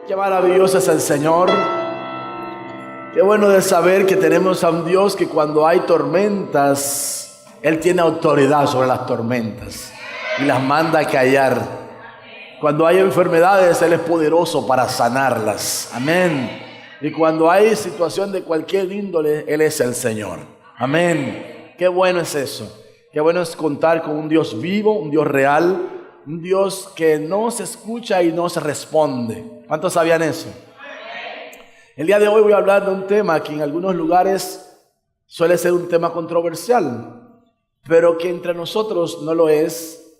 Qué maravilloso es el Señor. Qué bueno de saber que tenemos a un Dios que cuando hay tormentas, Él tiene autoridad sobre las tormentas y las manda a callar. Cuando hay enfermedades, Él es poderoso para sanarlas. Amén. Y cuando hay situación de cualquier índole, Él es el Señor. Amén. Qué bueno es eso. Qué bueno es contar con un Dios vivo, un Dios real, un Dios que no se escucha y no se responde. ¿Cuántos sabían eso? El día de hoy voy a hablar de un tema que en algunos lugares suele ser un tema controversial, pero que entre nosotros no lo es.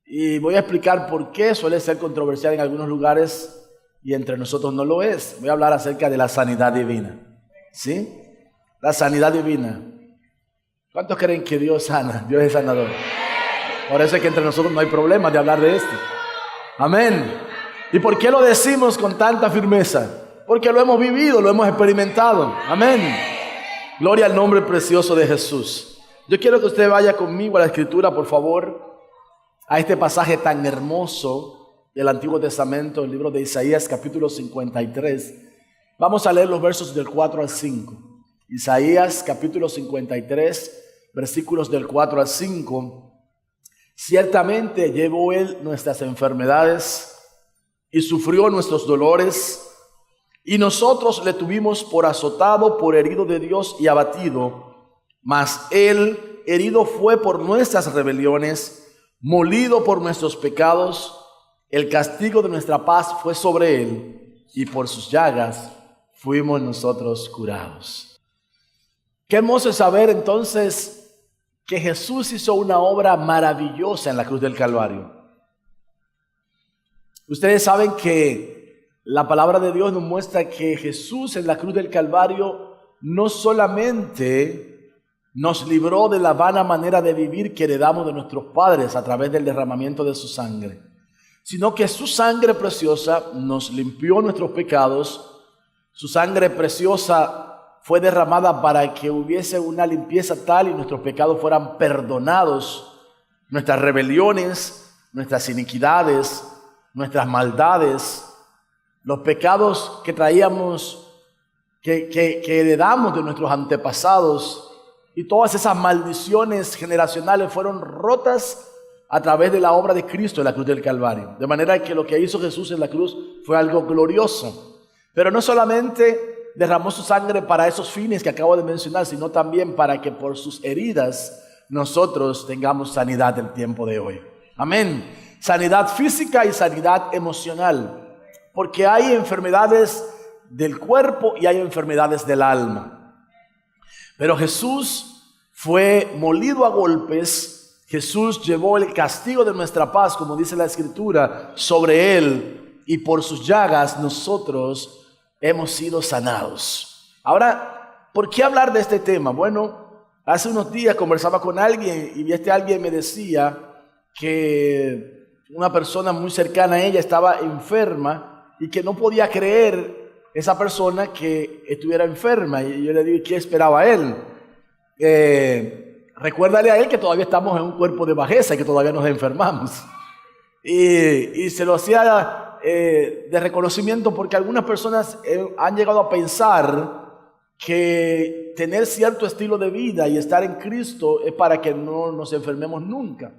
Y voy a explicar por qué suele ser controversial en algunos lugares y entre nosotros no lo es. Voy a hablar acerca de la sanidad divina. ¿Sí? La sanidad divina. ¿Cuántos creen que Dios sana? Dios es sanador. Por eso es que entre nosotros no hay problema de hablar de esto. Amén. ¿Y por qué lo decimos con tanta firmeza? Porque lo hemos vivido, lo hemos experimentado. Amén. Gloria al nombre precioso de Jesús. Yo quiero que usted vaya conmigo a la Escritura, por favor, a este pasaje tan hermoso del Antiguo Testamento, el libro de Isaías, capítulo 53. Vamos a leer los versos del 4 al 5. Isaías, capítulo 53, versículos del 4 al 5. Ciertamente llevó Él nuestras enfermedades y sufrió nuestros dolores, y nosotros le tuvimos por azotado, por herido de Dios y abatido. Mas Él herido fue por nuestras rebeliones, molido por nuestros pecados. El castigo de nuestra paz fue sobre Él, y por sus llagas fuimos nosotros curados. Qué hermoso es saber entonces que Jesús hizo una obra maravillosa en la cruz del Calvario. Ustedes saben que la palabra de Dios nos muestra que Jesús en la cruz del Calvario no solamente nos libró de la vana manera de vivir que heredamos de nuestros padres a través del derramamiento de su sangre, sino que su sangre preciosa nos limpió nuestros pecados. Su sangre preciosa fue derramada para que hubiese una limpieza tal y nuestros pecados fueran perdonados, nuestras rebeliones, nuestras iniquidades, nuestras maldades, los pecados que traíamos, que heredamos de nuestros antepasados, y todas esas maldiciones generacionales fueron rotas a través de la obra de Cristo en la cruz del Calvario. De manera que lo que hizo Jesús en la cruz fue algo glorioso. Pero no solamente derramó su sangre para esos fines que acabo de mencionar, sino también para que por sus heridas nosotros tengamos sanidad del tiempo de hoy. Amén. Sanidad física y sanidad emocional, porque hay enfermedades del cuerpo y hay enfermedades del alma. Pero Jesús fue molido a golpes, Jesús llevó el castigo de nuestra paz, como dice la Escritura, sobre Él, y por sus llagas nosotros hemos sido sanados. Ahora, ¿por qué hablar de este tema? Bueno, hace unos días conversaba con alguien y este alguien me decía que una persona muy cercana a ella estaba enferma y que no podía creer esa persona que estuviera enferma. Y yo le digo, ¿qué esperaba él? Recuérdale a él que todavía estamos en un cuerpo de bajeza y que todavía nos enfermamos. Y se lo hacía de reconocimiento, porque algunas personas han llegado a pensar que tener cierto estilo de vida y estar en Cristo es para que no nos enfermemos nunca.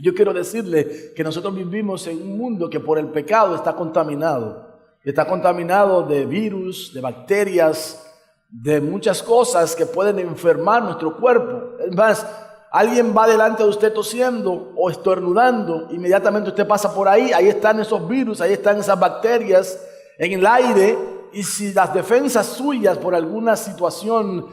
Yo quiero decirle que nosotros vivimos en un mundo que por el pecado está contaminado. Está contaminado de virus, de bacterias, de muchas cosas que pueden enfermar nuestro cuerpo. Es más, alguien va delante de usted tosiendo o estornudando, inmediatamente usted pasa por ahí están esos virus, ahí están esas bacterias en el aire, y si las defensas suyas por alguna situación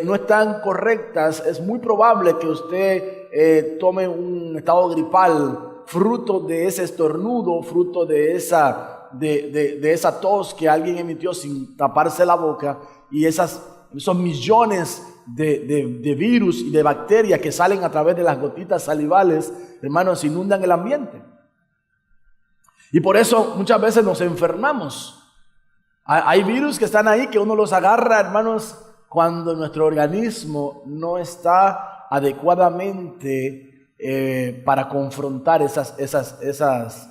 no están correctas, es muy probable que usted tome un estado gripal, fruto de ese estornudo, fruto de esa tos que alguien emitió sin taparse la boca, y esos millones de virus y de bacterias que salen a través de las gotitas salivales, hermanos, inundan el ambiente. Y por eso muchas veces nos enfermamos. Hay virus que están ahí que uno los agarra, hermanos, cuando nuestro organismo no está adecuadamente para confrontar esas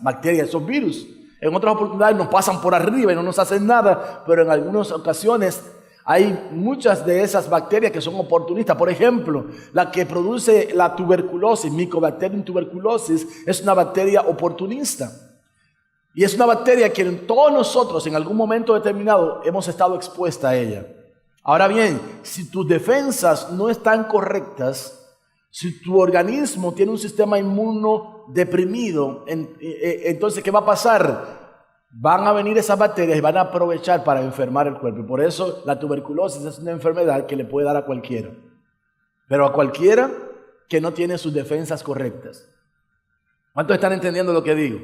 bacterias, esos virus. En otras oportunidades nos pasan por arriba y no nos hacen nada, pero en algunas ocasiones hay muchas de esas bacterias que son oportunistas. Por ejemplo, la que produce la tuberculosis, Mycobacterium tuberculosis, es una bacteria oportunista. Y es una bacteria que todos nosotros en algún momento determinado hemos estado expuestos a ella. Ahora bien, si tus defensas no están correctas, si tu organismo tiene un sistema inmuno deprimido, entonces ¿qué va a pasar? Van a venir esas bacterias y van a aprovechar para enfermar el cuerpo. Y por eso la tuberculosis es una enfermedad que le puede dar a cualquiera. Pero a cualquiera que no tiene sus defensas correctas. ¿Cuántos están entendiendo lo que digo?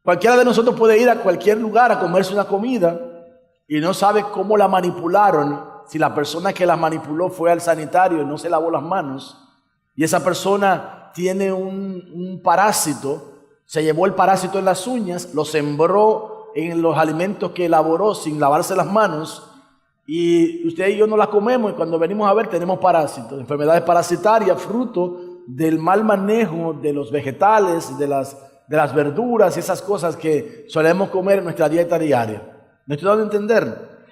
Cualquiera de nosotros puede ir a cualquier lugar a comerse una comida y no sabe cómo la manipularon. Si la persona que la manipuló fue al sanitario y no se lavó las manos, y esa persona tiene un parásito, se llevó el parásito en las uñas, lo sembró en los alimentos que elaboró sin lavarse las manos, y usted y yo no las comemos, y cuando venimos a ver tenemos parásitos, enfermedades parasitarias, fruto del mal manejo de los vegetales, de las verduras y esas cosas que solemos comer en nuestra dieta diaria. ¿Me estoy dando a entender?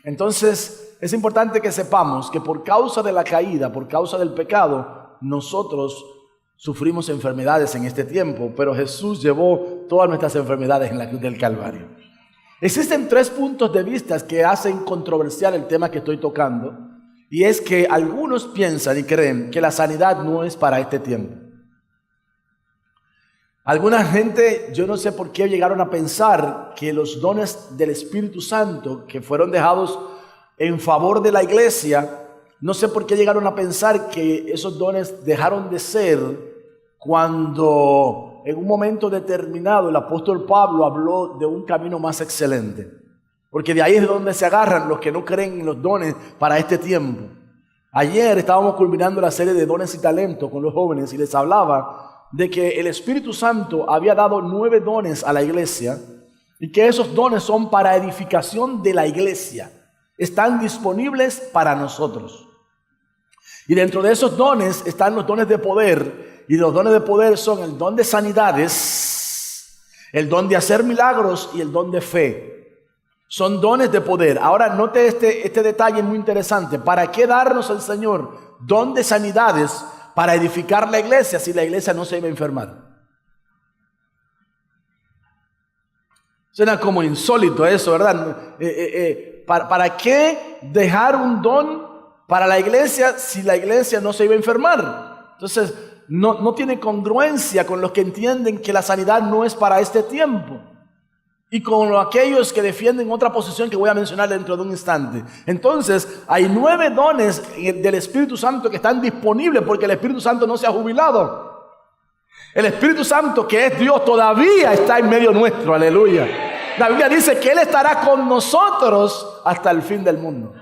Entonces es importante que sepamos que por causa de la caída, por causa del pecado, nosotros sufrimos enfermedades en este tiempo, pero Jesús llevó todas nuestras enfermedades en la cruz del Calvario. Existen 3 puntos de vista que hacen controversial el tema que estoy tocando, y es que algunos piensan y creen que la sanidad no es para este tiempo. Alguna gente, yo no sé por qué llegaron a pensar que los dones del Espíritu Santo que fueron dejados en favor de la iglesia, no sé por qué llegaron a pensar que esos dones dejaron de ser cuando en un momento determinado el apóstol Pablo habló de un camino más excelente. Porque de ahí es donde se agarran los que no creen en los dones para este tiempo. Ayer estábamos culminando la serie de dones y talentos con los jóvenes y les hablaba de que el Espíritu Santo había dado 9 dones a la iglesia y que esos dones son para edificación de la iglesia. Están disponibles para nosotros. Y dentro de esos dones están los dones de poder. Y los dones de poder son el don de sanidades, el don de hacer milagros y el don de fe. Son dones de poder. Ahora note este detalle muy interesante. ¿Para qué darnos el Señor don de sanidades? Para edificar la iglesia si la iglesia no se iba a enfermar. Suena como insólito eso, ¿verdad? ¿Para qué dejar un don para la iglesia si la iglesia no se iba a enfermar? Entonces, no tiene congruencia con los que entienden que la sanidad no es para este tiempo. Y con aquellos que defienden otra posición que voy a mencionar dentro de un instante. Entonces, hay 9 dones del Espíritu Santo que están disponibles porque el Espíritu Santo no se ha jubilado. El Espíritu Santo, que es Dios, todavía está en medio nuestro. Aleluya. La Biblia dice que Él estará con nosotros hasta el fin del mundo.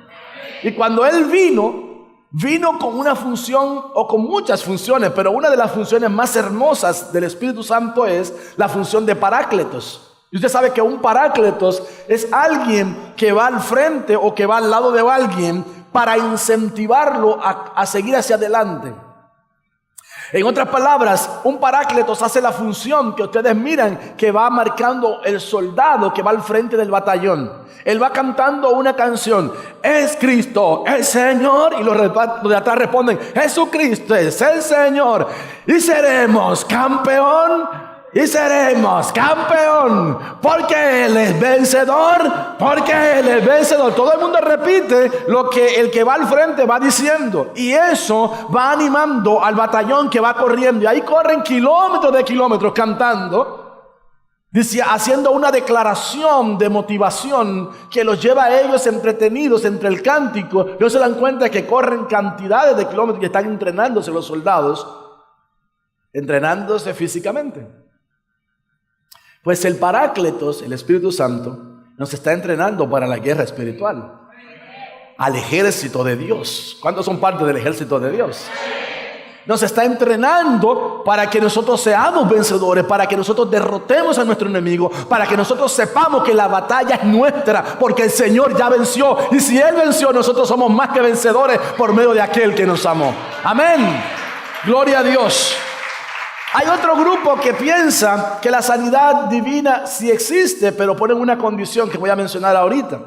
Y cuando Él vino con una función o con muchas funciones, pero una de las funciones más hermosas del Espíritu Santo es la función de parácletos. Y usted sabe que un parácletos es alguien que va al frente o que va al lado de alguien para incentivarlo a seguir hacia adelante. En otras palabras, un parácletos hace la función que ustedes miran que va marcando el soldado que va al frente del batallón. Él va cantando una canción, es Cristo el Señor, y los de atrás responden, Jesucristo es el Señor, y seremos campeón. Y seremos campeón, porque Él es vencedor, porque Él es vencedor. Todo el mundo repite lo que el que va al frente va diciendo. Y eso va animando al batallón que va corriendo. Y ahí corren kilómetros de kilómetros cantando, dice, haciendo una declaración de motivación que los lleva a ellos entretenidos entre el cántico. Ellos se dan cuenta que corren cantidades de kilómetros y están entrenándose los soldados, entrenándose físicamente. Pues el Parácletos, el Espíritu Santo, nos está entrenando para la guerra espiritual. Al ejército de Dios. ¿Cuántos son parte del ejército de Dios? Nos está entrenando para que nosotros seamos vencedores, para que nosotros derrotemos a nuestro enemigo, para que nosotros sepamos que la batalla es nuestra, porque el Señor ya venció. Y si Él venció, nosotros somos más que vencedores por medio de aquel que nos amó. Amén. Gloria a Dios. Hay otro grupo que piensa que la sanidad divina sí existe, pero ponen una condición que voy a mencionar ahorita.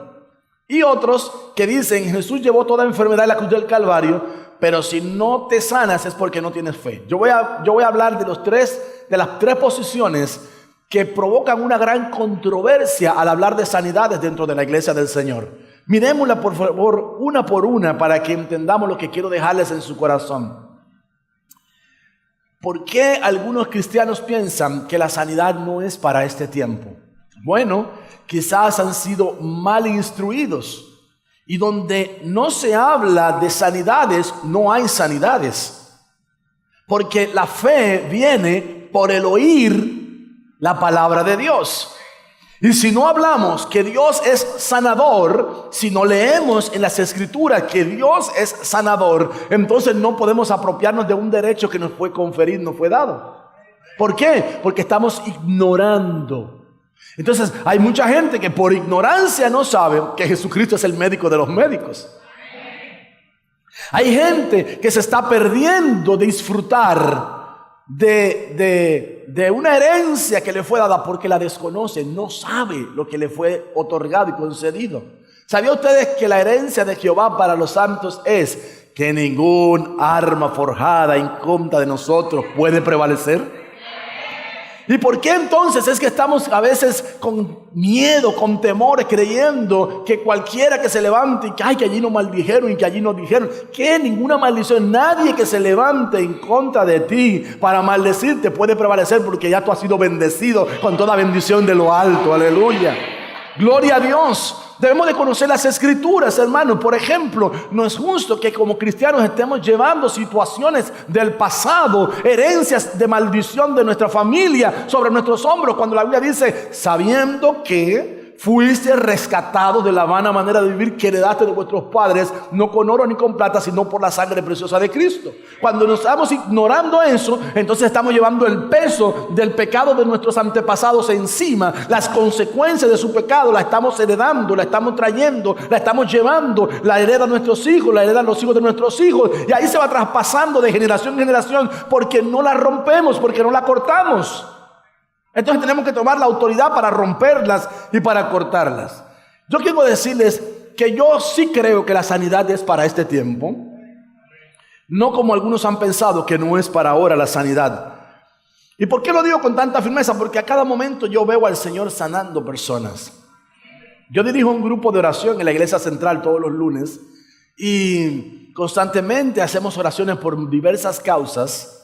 Y otros que dicen, Jesús llevó toda enfermedad en la cruz del Calvario, pero si no te sanas es porque no tienes fe. Yo voy a hablar de las tres posiciones que provocan una gran controversia al hablar de sanidades dentro de la iglesia del Señor. Miremosla por favor una por una para que entendamos lo que quiero dejarles en su corazón. ¿Por qué algunos cristianos piensan que la sanidad no es para este tiempo? Bueno, quizás han sido mal instruidos. Y donde no se habla de sanidades, no hay sanidades. Porque la fe viene por el oír la palabra de Dios. Y si no hablamos que Dios es sanador, si no leemos en las Escrituras que Dios es sanador, entonces no podemos apropiarnos de un derecho que nos fue conferido, nos fue dado. ¿Por qué? Porque estamos ignorando. Entonces hay mucha gente que por ignorancia no sabe que Jesucristo es el médico de los médicos. Hay gente que se está perdiendo de disfrutar de una herencia que le fue dada porque la desconoce, no sabe lo que le fue otorgado y concedido. ¿Sabían ustedes que la herencia de Jehová para los santos es que ningún arma forjada en contra de nosotros puede prevalecer? ¿Y por qué entonces es que estamos a veces con miedo, con temor, creyendo que cualquiera que se levante y que, que allí no maldijeron y que allí no dijeron? Que ninguna maldición, nadie que se levante en contra de ti para maldecirte puede prevalecer, porque ya tú has sido bendecido con toda bendición de lo alto. Aleluya. Gloria a Dios. Debemos de conocer las Escrituras, hermanos. Por ejemplo, no es justo que como cristianos estemos llevando situaciones del pasado, herencias de maldición de nuestra familia sobre nuestros hombros, cuando la Biblia dice, sabiendo que fuiste rescatado de la vana manera de vivir que heredaste de vuestros padres, no con oro ni con plata, sino por la sangre preciosa de Cristo. Cuando nos estamos ignorando eso, entonces estamos llevando el peso del pecado de nuestros antepasados encima. Las consecuencias de su pecado la estamos heredando, la estamos trayendo, la estamos llevando, la heredan nuestros hijos, la heredan los hijos de nuestros hijos, y ahí se va traspasando de generación en generación, porque no la rompemos, porque no la cortamos. Entonces tenemos que tomar la autoridad para romperlas y para cortarlas. Yo quiero decirles que yo sí creo que la sanidad es para este tiempo. No como algunos han pensado que no es para ahora la sanidad. ¿Y por qué lo digo con tanta firmeza? Porque a cada momento yo veo al Señor sanando personas. Yo dirijo un grupo de oración en la iglesia central todos los lunes y constantemente hacemos oraciones por diversas causas.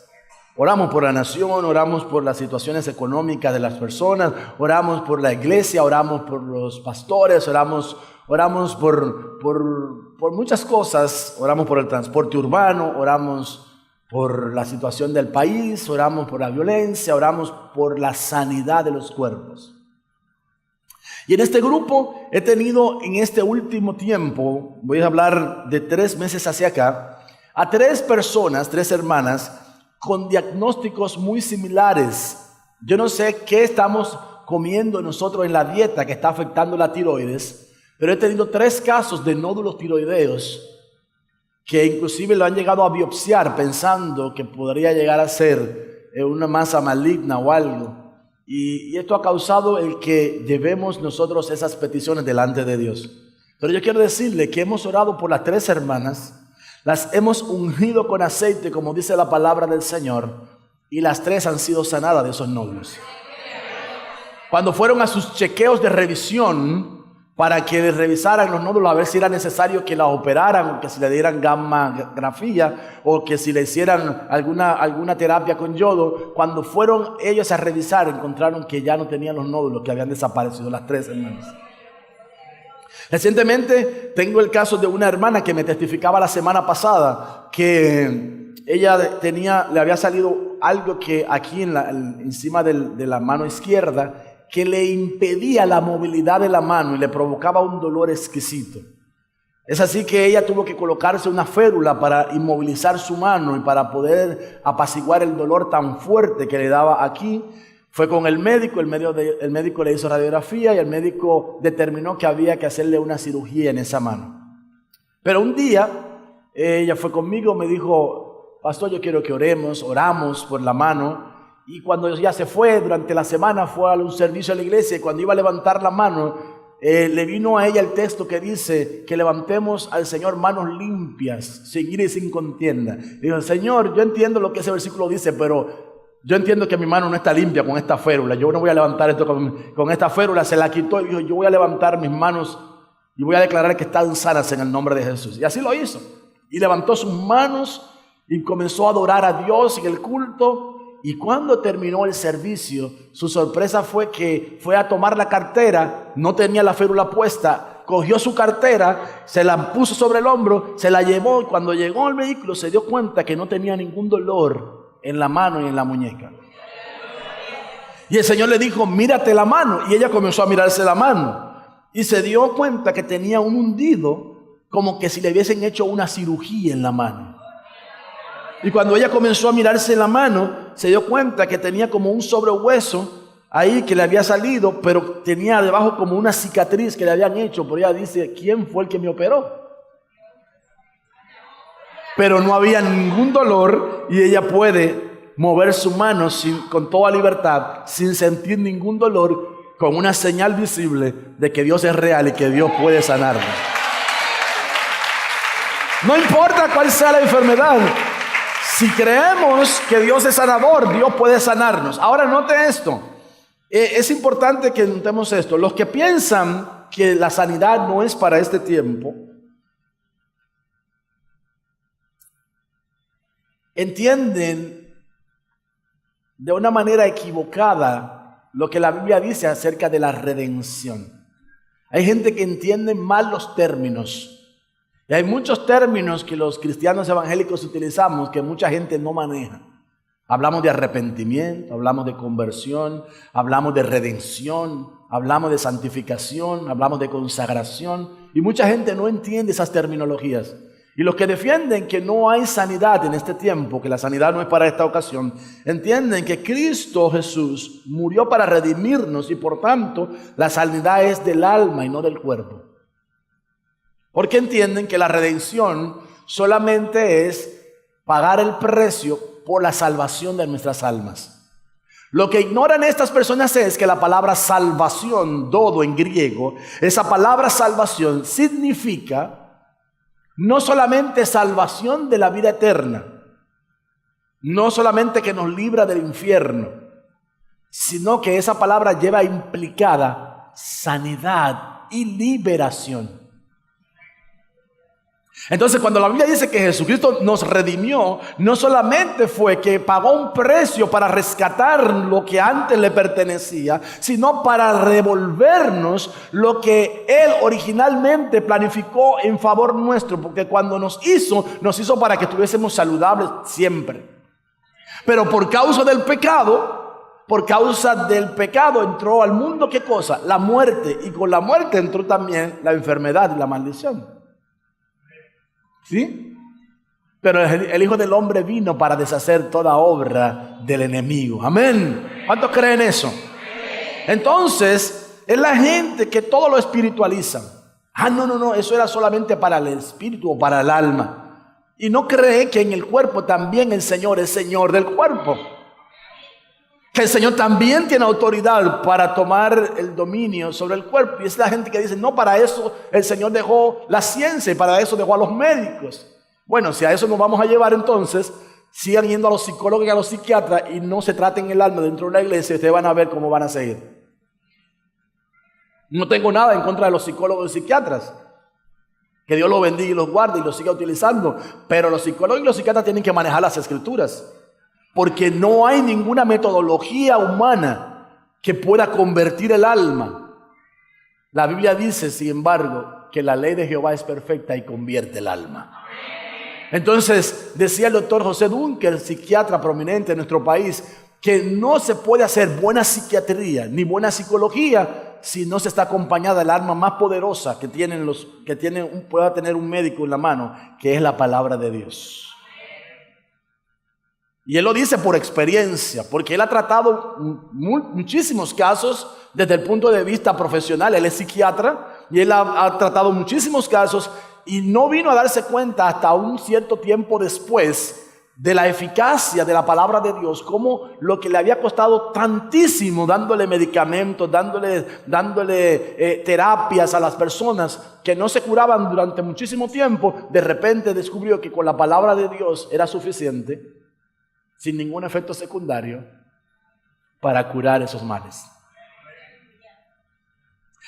Oramos por la nación, oramos por las situaciones económicas de las personas, oramos por la iglesia, oramos por los pastores, oramos por muchas cosas, oramos por el transporte urbano, oramos por la situación del país, oramos por la violencia, oramos por la sanidad de los cuerpos. Y en este grupo he tenido en este último tiempo, voy a hablar de 3 meses hacia acá, a 3 personas, 3 hermanas, con diagnósticos muy similares. Yo no sé qué estamos comiendo nosotros en la dieta que está afectando la tiroides, pero he tenido 3 casos de nódulos tiroideos que inclusive lo han llegado a biopsiar pensando que podría llegar a ser una masa maligna o algo. Y esto ha causado el que llevemos nosotros esas peticiones delante de Dios. Pero yo quiero decirle que hemos orado por las 3 hermanas, las hemos ungido con aceite, como dice la palabra del Señor, y las 3 han sido sanadas de esos nódulos. Cuando fueron a sus chequeos de revisión para que les revisaran los nódulos, a ver si era necesario que la operaran, o que si le dieran gammagrafía, o que si le hicieran alguna terapia con yodo, cuando fueron ellos a revisar, encontraron que ya no tenían los nódulos, que habían desaparecido las 3 hermanas. Recientemente tengo el caso de una hermana que me testificaba la semana pasada que ella le había salido algo que aquí encima de la mano izquierda, que le impedía la movilidad de la mano y le provocaba un dolor exquisito. Es así que ella tuvo que colocarse una férula para inmovilizar su mano y para poder apaciguar el dolor tan fuerte que le daba aquí. Fue con el médico le hizo radiografía y el médico determinó que había que hacerle una cirugía en esa mano. Pero un día ella fue conmigo, me dijo, pastor, yo quiero que oramos por la mano. y cuando ya se fue, durante la semana fue a un servicio a la iglesia, y cuando iba a levantar la mano, le vino a ella el texto que dice que levantemos al Señor manos limpias, sin ira y sin contienda. Dijo, Señor, yo entiendo lo que ese versículo dice, pero yo entiendo que mi mano no está limpia con esta férula. Yo no voy a levantar esto con esta férula. Se la quitó y dijo, yo voy a levantar mis manos y voy a declarar que están sanas en el nombre de Jesús. Y así lo hizo. Y levantó sus manos y comenzó a adorar a Dios en el culto. Y cuando terminó el servicio, su sorpresa fue que fue a tomar la cartera, no tenía la férula puesta, cogió su cartera, se la puso sobre el hombro, se la llevó, y cuando llegó al vehículo se dio cuenta que no tenía ningún dolor en la mano y en la muñeca. Y el Señor le dijo, mírate la mano, y ella comenzó a mirarse la mano, y se dio cuenta que tenía un hundido, como que si le hubiesen hecho una cirugía en la mano. Y cuando ella comenzó a mirarse la mano, se dio cuenta que tenía como un sobrehueso ahí que le había salido, pero tenía debajo como una cicatriz que le habían hecho. Por ella dice, ¿quién fue el que me operó? Pero no había ningún dolor y ella puede mover su mano con toda libertad, sin sentir ningún dolor, con una señal visible de que Dios es real y que Dios puede sanarnos. No importa cuál sea la enfermedad. Si creemos que Dios es sanador, Dios puede sanarnos. Ahora note esto. Es importante que notemos esto. Los que piensan que la sanidad no es para este tiempo, entienden de una manera equivocada lo que la Biblia dice acerca de la redención. Hay gente que entiende mal los términos. Y hay muchos términos que los cristianos evangélicos utilizamos que mucha gente no maneja. Hablamos de arrepentimiento, hablamos de conversión, hablamos de redención, hablamos de santificación, hablamos de consagración. Y mucha gente no entiende esas terminologías. Y los que defienden que no hay sanidad en este tiempo, que la sanidad no es para esta ocasión, entienden que Cristo Jesús murió para redimirnos y por tanto la sanidad es del alma y no del cuerpo. Porque entienden que la redención solamente es pagar el precio por la salvación de nuestras almas. Lo que ignoran estas personas es que la palabra salvación, dodo en griego, esa palabra salvación significa no solamente salvación de la vida eterna, no solamente que nos libra del infierno, sino que esa palabra lleva implicada sanidad y liberación. Entonces, cuando la Biblia dice que Jesucristo nos redimió, no solamente fue que pagó un precio para rescatar lo que antes le pertenecía, sino para devolvernos lo que Él originalmente planificó en favor nuestro, porque cuando nos hizo para que estuviésemos saludables siempre. Pero por causa del pecado entró al mundo, ¿qué cosa? La muerte, y con la muerte entró también la enfermedad y la maldición. ¿Sí? Pero el Hijo del Hombre vino para deshacer toda obra del enemigo. Amén. ¿Cuántos creen eso? Entonces, es la gente que todo lo espiritualiza. No, eso era solamente para el espíritu o para el alma. Y no cree que en el cuerpo también el Señor es Señor del cuerpo. Que el Señor también tiene autoridad para tomar el dominio sobre el cuerpo. Y es la gente que dice, no, para eso el Señor dejó la ciencia y para eso dejó a los médicos. Bueno, si a eso nos vamos a llevar entonces, sigan yendo a los psicólogos y a los psiquiatras y no se traten el alma dentro de la iglesia, ustedes van a ver cómo van a seguir. No tengo nada en contra de los psicólogos y psiquiatras. Que Dios los bendiga y los guarde y los siga utilizando. Pero los psicólogos y los psiquiatras tienen que manejar las escrituras. Porque no hay ninguna metodología humana que pueda convertir el alma. La Biblia dice, sin embargo, que la ley de Jehová es perfecta y convierte el alma. Entonces, decía el doctor José Dunker, psiquiatra prominente en nuestro país, que no se puede hacer buena psiquiatría ni buena psicología si no se está acompañada del arma más poderosa que pueda tener un médico en la mano, que es la palabra de Dios. Y él lo dice por experiencia, porque él ha tratado muchísimos casos desde el punto de vista profesional. Él es psiquiatra y él ha tratado muchísimos casos y no vino a darse cuenta hasta un cierto tiempo después de la eficacia de la palabra de Dios, como lo que le había costado tantísimo dándole medicamentos, dándole terapias a las personas que no se curaban durante muchísimo tiempo, de repente descubrió que con la palabra de Dios era suficiente, sin ningún efecto secundario, para curar esos males.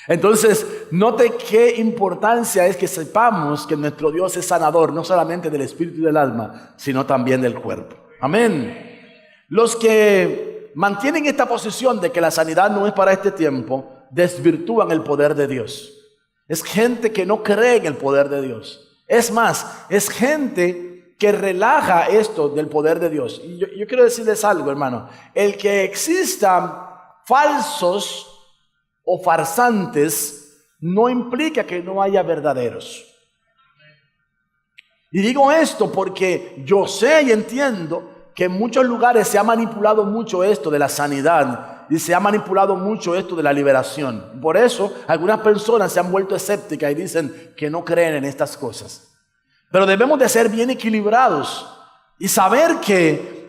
Entonces, note qué importancia es que sepamos que nuestro Dios es sanador, no solamente del espíritu y del alma, sino también del cuerpo. Amén. Los que mantienen esta posición de que la sanidad no es para este tiempo, desvirtúan el poder de Dios. Es gente que no cree en el poder de Dios. Es más, es gente que relaja esto del poder de Dios. Y yo quiero decirles algo, hermano. El que existan falsos o farsantes no implica que no haya verdaderos. Y digo esto porque yo sé y entiendo que en muchos lugares se ha manipulado mucho esto de la sanidad y se ha manipulado mucho esto de la liberación. Por eso algunas personas se han vuelto escépticas y dicen que no creen en estas cosas. Pero debemos de ser bien equilibrados y saber que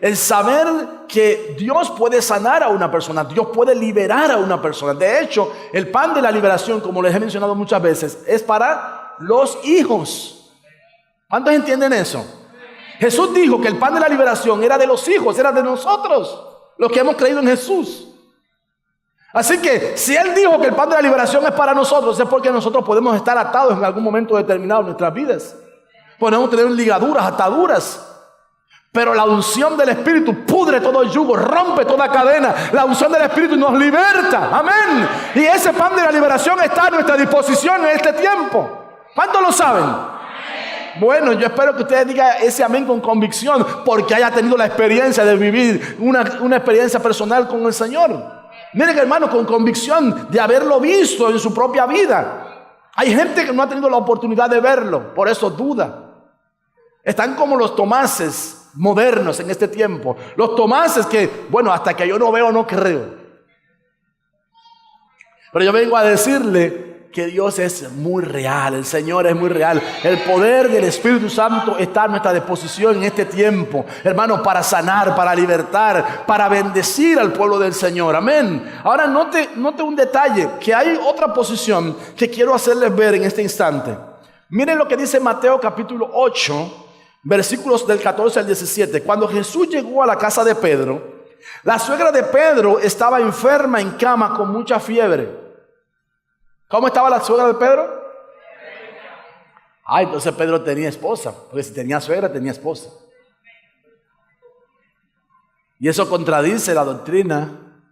Dios puede sanar a una persona, Dios puede liberar a una persona. De hecho, el pan de la liberación, como les he mencionado muchas veces, es para los hijos. ¿Cuántos entienden eso? Jesús dijo que el pan de la liberación era de los hijos, era de nosotros, los que hemos creído en Jesús. Así que si Él dijo que el pan de la liberación es para nosotros, es porque nosotros podemos estar atados en algún momento determinado en nuestras vidas. Podemos tener ligaduras, ataduras. Pero la unción del Espíritu pudre todo yugo, rompe toda cadena. La unción del Espíritu nos liberta. Amén. Y ese pan de la liberación está a nuestra disposición en este tiempo. ¿Cuántos lo saben? Bueno, yo espero que ustedes digan ese amén con convicción, porque haya tenido la experiencia de vivir una experiencia personal con el Señor. Miren, hermano, con convicción de haberlo visto en su propia vida. Hay gente que no ha tenido la oportunidad de verlo, por eso duda. Están como los Tomases modernos en este tiempo. Los Tomases que, bueno, hasta que yo no veo, no creo. Pero yo vengo a decirle que Dios es muy real, el Señor es muy real. El poder del Espíritu Santo está a nuestra disposición en este tiempo, hermano, para sanar, para libertar, para bendecir al pueblo del Señor. Amén. Ahora note un detalle, que hay otra posición que quiero hacerles ver en este instante. Miren lo que dice Mateo capítulo 8, versículos del 14 al 17. Cuando Jesús llegó a la casa de Pedro, la suegra de Pedro estaba enferma en cama con mucha fiebre. ¿Cómo estaba la suegra de Pedro? Entonces Pedro tenía esposa, porque si tenía suegra, tenía esposa. Y eso contradice la doctrina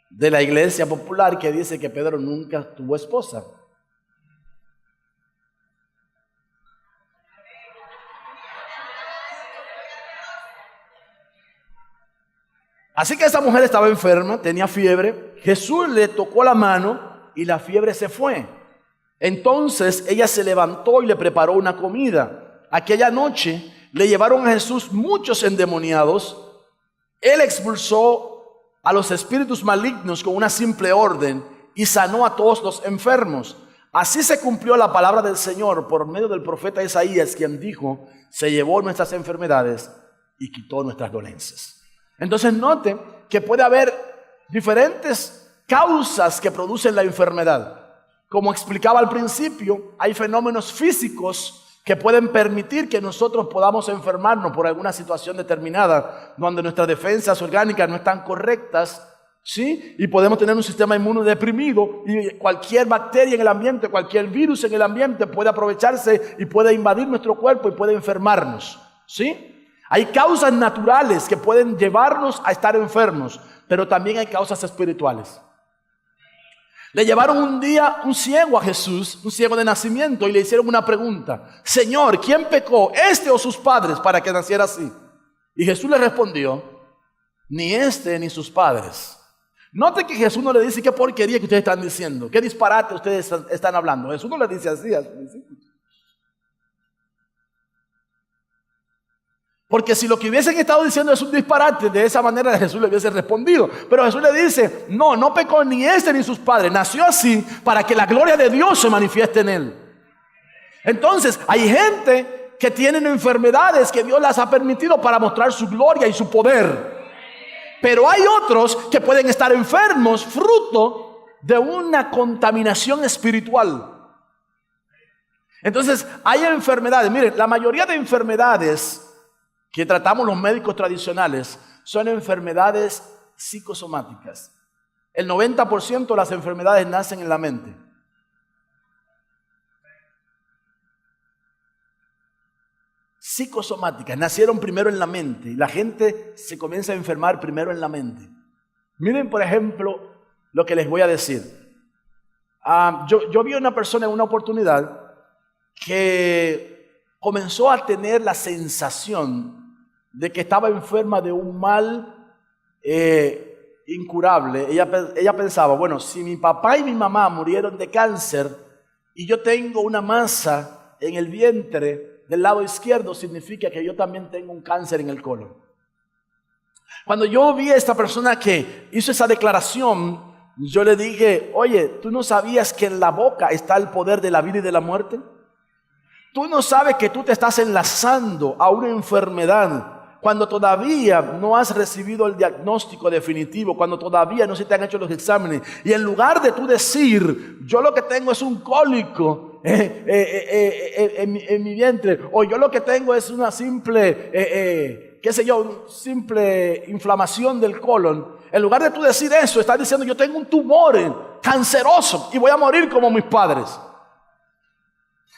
de la iglesia popular que dice que Pedro nunca tuvo esposa. Así que esa mujer estaba enferma, tenía fiebre. Jesús le tocó la mano y la fiebre se fue. Entonces ella se levantó y le preparó una comida. Aquella noche le llevaron a Jesús muchos endemoniados. Él expulsó a los espíritus malignos con una simple orden y sanó a todos los enfermos. Así se cumplió la palabra del Señor por medio del profeta Isaías, quien dijo: se llevó nuestras enfermedades y quitó nuestras dolencias. Entonces note que puede haber diferentes causas que producen la enfermedad. Como explicaba al principio, hay fenómenos físicos que pueden permitir que nosotros podamos enfermarnos por alguna situación determinada, donde nuestras defensas orgánicas no están correctas, ¿sí? Y podemos tener un sistema inmune deprimido y cualquier bacteria en el ambiente, cualquier virus en el ambiente puede aprovecharse y puede invadir nuestro cuerpo y puede enfermarnos, ¿sí? Hay causas naturales que pueden llevarnos a estar enfermos, pero también hay causas espirituales. Le llevaron un día un ciego a Jesús, un ciego de nacimiento, y le hicieron una pregunta: Señor, ¿quién pecó, este o sus padres, para que naciera así? Y Jesús le respondió: ni este ni sus padres. Note que Jesús no le dice: qué porquería que ustedes están diciendo, qué disparate ustedes están hablando. Jesús no le dice así a sus discípulos. Porque si lo que hubiesen estado diciendo es un disparate, de esa manera Jesús le hubiese respondido. Pero Jesús le dice: no pecó ni este ni sus padres. Nació así para que la gloria de Dios se manifieste en él. Entonces hay gente que tienen enfermedades que Dios las ha permitido para mostrar su gloria y su poder. Pero hay otros que pueden estar enfermos fruto de una contaminación espiritual. Entonces hay enfermedades, miren, la mayoría de enfermedades que tratamos los médicos tradicionales son enfermedades psicosomáticas. El 90% de las enfermedades nacen en la mente. Psicosomáticas, nacieron primero en la mente y la gente se comienza a enfermar primero en la mente. Miren, por ejemplo, lo que les voy a decir. Yo vi a una persona en una oportunidad que comenzó a tener la sensación de que estaba enferma de un mal incurable. Ella pensaba, bueno, si mi papá y mi mamá murieron de cáncer y yo tengo una masa en el vientre del lado izquierdo, significa que yo también tengo un cáncer en el colon. Cuando yo vi a esta persona que hizo esa declaración, yo le dije, oye, ¿tú no sabías que en la boca está el poder de la vida y de la muerte? ¿Tú no sabes que tú te estás enlazando a una enfermedad cuando todavía no has recibido el diagnóstico definitivo, cuando todavía no se te han hecho los exámenes? Y en lugar de tú decir, yo lo que tengo es un cólico en mi vientre, o yo lo que tengo es una simple, simple inflamación del colon. En lugar de tú decir eso, estás diciendo, yo tengo un tumor canceroso y voy a morir como mis padres.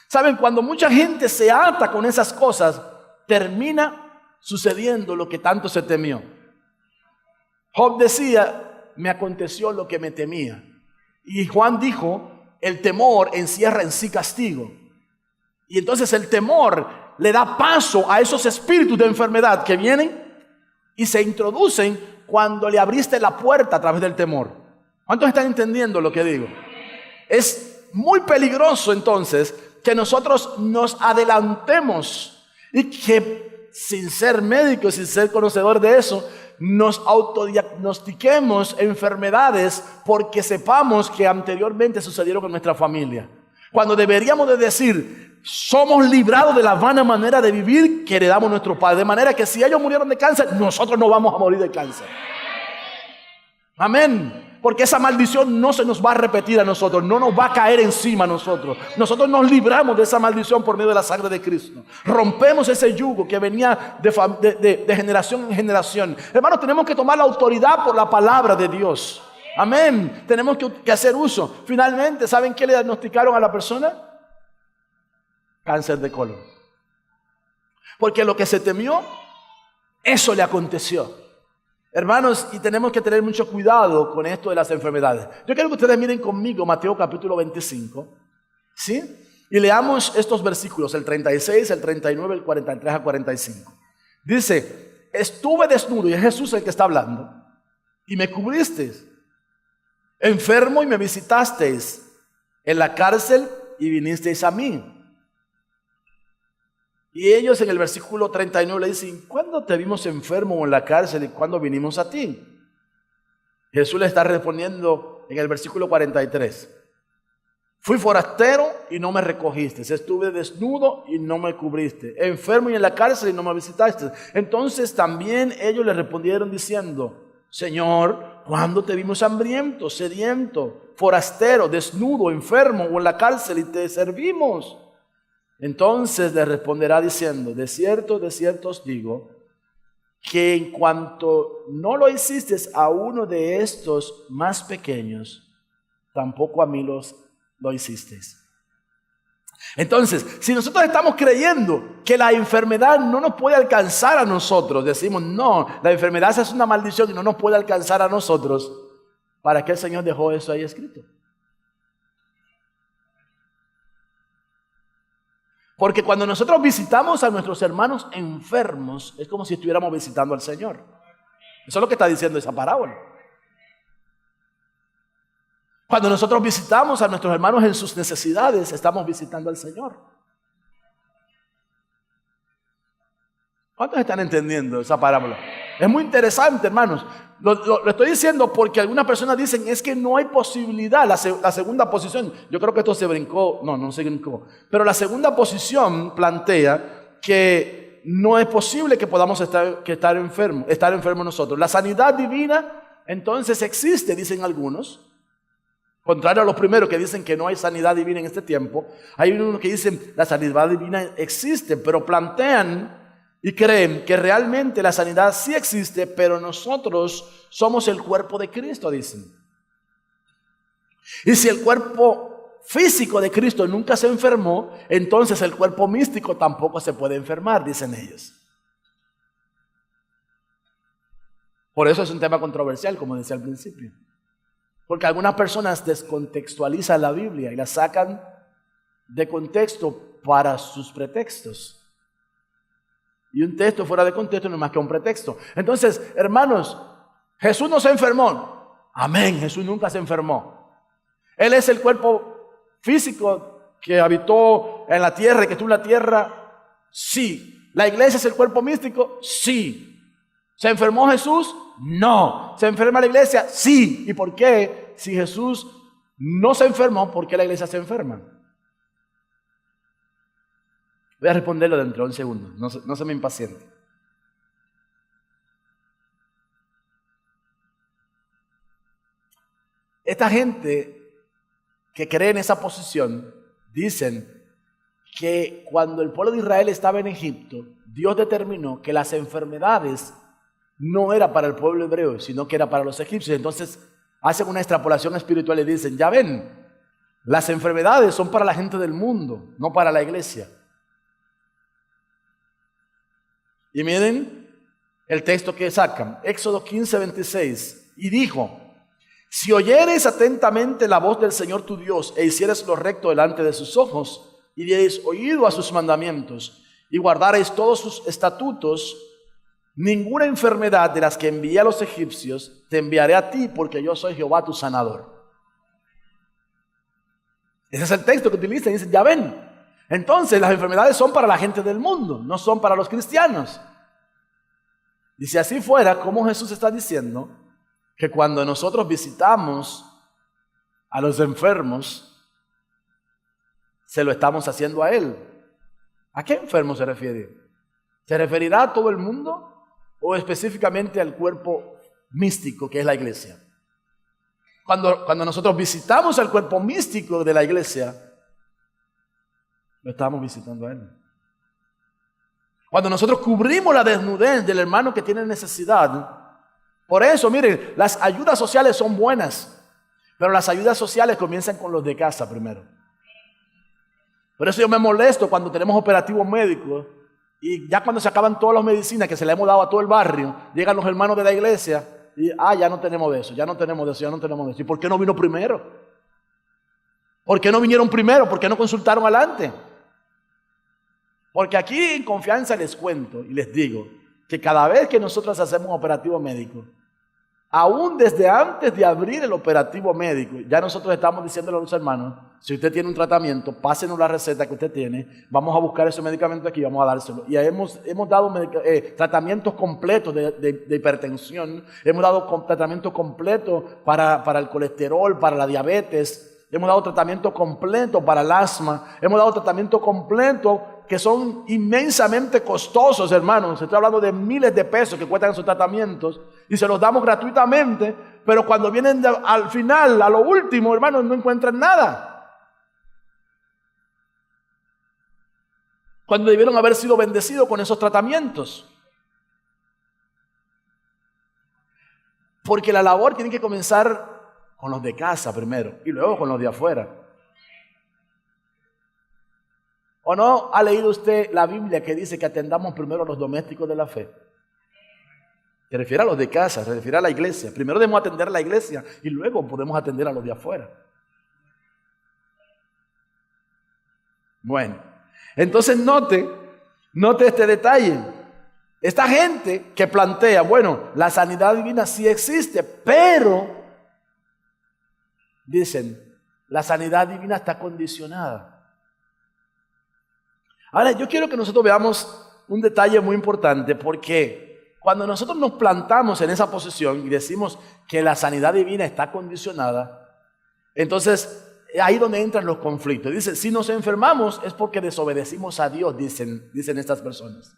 ¿Saben? Cuando mucha gente se ata con esas cosas, termina sucediendo lo que tanto se temió. Job decía, me aconteció lo que me temía. Y Juan dijo, el temor encierra en sí castigo. Y entonces el temor le da paso a esos espíritus de enfermedad que vienen y se introducen cuando le abriste la puerta a través del temor. ¿Cuántos están entendiendo lo que digo? Es muy peligroso entonces que nosotros nos adelantemos y que sin ser médicos, sin ser conocedor de eso, nos autodiagnostiquemos enfermedades porque sepamos que anteriormente sucedieron con nuestra familia. Cuando deberíamos de decir, somos librados de la vana manera de vivir que heredamos nuestros padres. De manera que si ellos murieron de cáncer, nosotros no vamos a morir de cáncer. Amén. Porque esa maldición no se nos va a repetir a nosotros, no nos va a caer encima a nosotros. Nosotros nos libramos de esa maldición por medio de la sangre de Cristo. Rompemos ese yugo que venía de generación en generación. Hermanos, tenemos que tomar la autoridad por la palabra de Dios. Amén. Tenemos que hacer uso. Finalmente, ¿saben qué le diagnosticaron a la persona? Cáncer de colon. Porque lo que se temió, eso le aconteció. Hermanos, y tenemos que tener mucho cuidado con esto de las enfermedades. Yo quiero que ustedes miren conmigo Mateo capítulo 25, ¿sí? Y leamos estos versículos, el 36, el 39, el 43 a 45. Dice, estuve desnudo, y es Jesús el que está hablando, y me cubristeis, enfermo y me visitasteis, en la cárcel y vinisteis a mí. Y ellos en el versículo 39 le dicen, ¿cuándo te vimos enfermo o en la cárcel y cuándo vinimos a ti? Jesús le está respondiendo en el versículo 43. Fui forastero y no me recogiste. Estuve desnudo y no me cubriste. Enfermo y en la cárcel y no me visitaste. Entonces también ellos le respondieron diciendo, Señor, ¿cuándo te vimos hambriento, sediento, forastero, desnudo, enfermo o en la cárcel y te servimos? Entonces le responderá diciendo, de cierto os digo, que en cuanto no lo hiciste a uno de estos más pequeños, tampoco a mí lo hiciste. Entonces, si nosotros estamos creyendo que la enfermedad no nos puede alcanzar a nosotros, decimos, no, la enfermedad es una maldición y no nos puede alcanzar a nosotros, ¿para qué el Señor dejó eso ahí escrito? Porque cuando nosotros visitamos a nuestros hermanos enfermos, es como si estuviéramos visitando al Señor. Eso es lo que está diciendo esa parábola. Cuando nosotros visitamos a nuestros hermanos en sus necesidades, estamos visitando al Señor. ¿Cuántos están entendiendo esa parábola? Es muy interesante, hermanos. Lo estoy diciendo porque algunas personas dicen es que no hay posibilidad. La segunda posición, yo creo que esto se brincó, no se brincó, pero la segunda posición plantea que no es posible que podamos estar enfermos nosotros. La sanidad divina entonces existe, dicen algunos. Contrario a los primeros que dicen que no hay sanidad divina en este tiempo, hay unos que dicen la sanidad divina existe, pero plantean y creen que realmente la sanidad sí existe, pero nosotros somos el cuerpo de Cristo, dicen. Y si el cuerpo físico de Cristo nunca se enfermó, entonces el cuerpo místico tampoco se puede enfermar, dicen ellos. Por eso es un tema controversial, como decía al principio. Porque algunas personas descontextualizan la Biblia y la sacan de contexto para sus pretextos. Y un texto fuera de contexto no es más que un pretexto. Entonces, hermanos, Jesús no se enfermó. Amén, Jesús nunca se enfermó. Él es el cuerpo físico que habitó en la tierra y que estuvo en la tierra. Sí. ¿La iglesia es el cuerpo místico? Sí. ¿Se enfermó Jesús? No. ¿Se enferma la iglesia? Sí. ¿Y por qué? Si Jesús no se enfermó, ¿por qué la iglesia se enferma? Voy a responderlo dentro de un segundo. No se me impaciente. Esta gente que cree en esa posición dicen que cuando el pueblo de Israel estaba en Egipto, Dios determinó que las enfermedades no era para el pueblo hebreo, sino que era para los egipcios. Entonces hacen una extrapolación espiritual y dicen, ya ven, las enfermedades son para la gente del mundo, no para la iglesia. Y miren el texto que sacan, Éxodo 15:26, y dijo, si oyereis atentamente la voz del Señor tu Dios e hiciereis lo recto delante de sus ojos y diereis oído a sus mandamientos y guardareis todos sus estatutos, ninguna enfermedad de las que envié a los egipcios te enviaré a ti, porque yo soy Jehová tu sanador. Ese es el texto que utilizan y dicen, ya ven, entonces las enfermedades son para la gente del mundo, no son para los cristianos. Y si así fuera, ¿cómo Jesús está diciendo que cuando nosotros visitamos a los enfermos, se lo estamos haciendo a Él? ¿A qué enfermo se refiere? ¿Se referirá a todo el mundo o específicamente al cuerpo místico que es la iglesia? Cuando nosotros visitamos al cuerpo místico de la iglesia, lo estamos visitando a Él. Cuando nosotros cubrimos la desnudez del hermano que tiene necesidad, por eso, miren, las ayudas sociales son buenas, pero las ayudas sociales comienzan con los de casa primero. Por eso yo me molesto cuando tenemos operativos médicos y ya cuando se acaban todas las medicinas que se le hemos dado a todo el barrio, llegan los hermanos de la iglesia y ya no tenemos de eso, ya no tenemos de eso, ya no tenemos de eso. ¿Y por qué no vino primero? ¿Por qué no vinieron primero? ¿Por qué no consultaron adelante? Porque aquí en confianza les cuento y les digo que cada vez que nosotros hacemos un operativo médico, aún desde antes de abrir el operativo médico, ya nosotros estamos diciéndole a los hermanos, si usted tiene un tratamiento, pásenos la receta que usted tiene, vamos a buscar ese medicamento aquí, vamos a dárselo. Y hemos dado tratamientos completos de hipertensión, hemos dado tratamiento completo para el colesterol, para la diabetes, hemos dado tratamiento completo para el asma, hemos dado tratamiento completo que son inmensamente costosos, hermanos. Estoy hablando de miles de pesos que cuestan esos tratamientos y se los damos gratuitamente, pero cuando vienen al final, a lo último, hermanos, no encuentran nada. Cuando debieron haber sido bendecidos con esos tratamientos. Porque la labor tiene que comenzar con los de casa primero y luego con los de afuera. ¿O no ha leído usted la Biblia que dice que atendamos primero a los domésticos de la fe? Se refiere a los de casa, se refiere a la iglesia. Primero debemos atender a la iglesia y luego podemos atender a los de afuera. Bueno, entonces note este detalle. Esta gente que plantea, bueno, la sanidad divina sí existe, pero, dicen, la sanidad divina está condicionada. Ahora, yo quiero que nosotros veamos un detalle muy importante, porque cuando nosotros nos plantamos en esa posición y decimos que la sanidad divina está condicionada, entonces ahí donde entran los conflictos. Dice, si nos enfermamos es porque desobedecimos a Dios, dicen estas personas.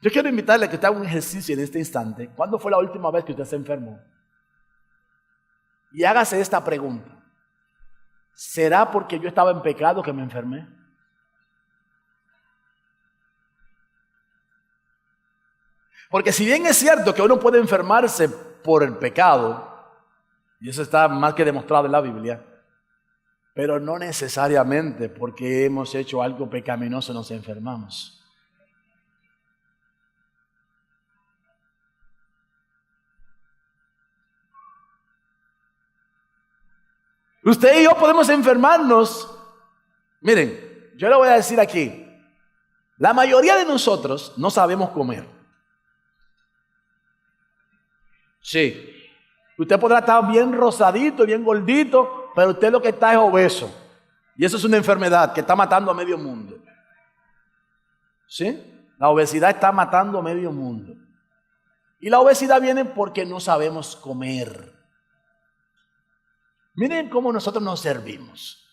Yo quiero invitarle a que usted haga un ejercicio en este instante. ¿Cuándo fue la última vez que usted se enfermó? Y hágase esta pregunta. ¿Será porque yo estaba en pecado que me enfermé? Porque si bien es cierto que uno puede enfermarse por el pecado, y eso está más que demostrado en la Biblia, pero no necesariamente porque hemos hecho algo pecaminoso nos enfermamos. Usted y yo podemos enfermarnos. Miren, yo le voy a decir aquí, la mayoría de nosotros no sabemos comer. Sí. Usted podrá estar bien rosadito, bien gordito, pero usted lo que está es obeso. Y eso es una enfermedad que está matando a medio mundo. ¿Sí? La obesidad está matando a medio mundo. Y la obesidad viene porque no sabemos comer. Miren cómo nosotros nos servimos.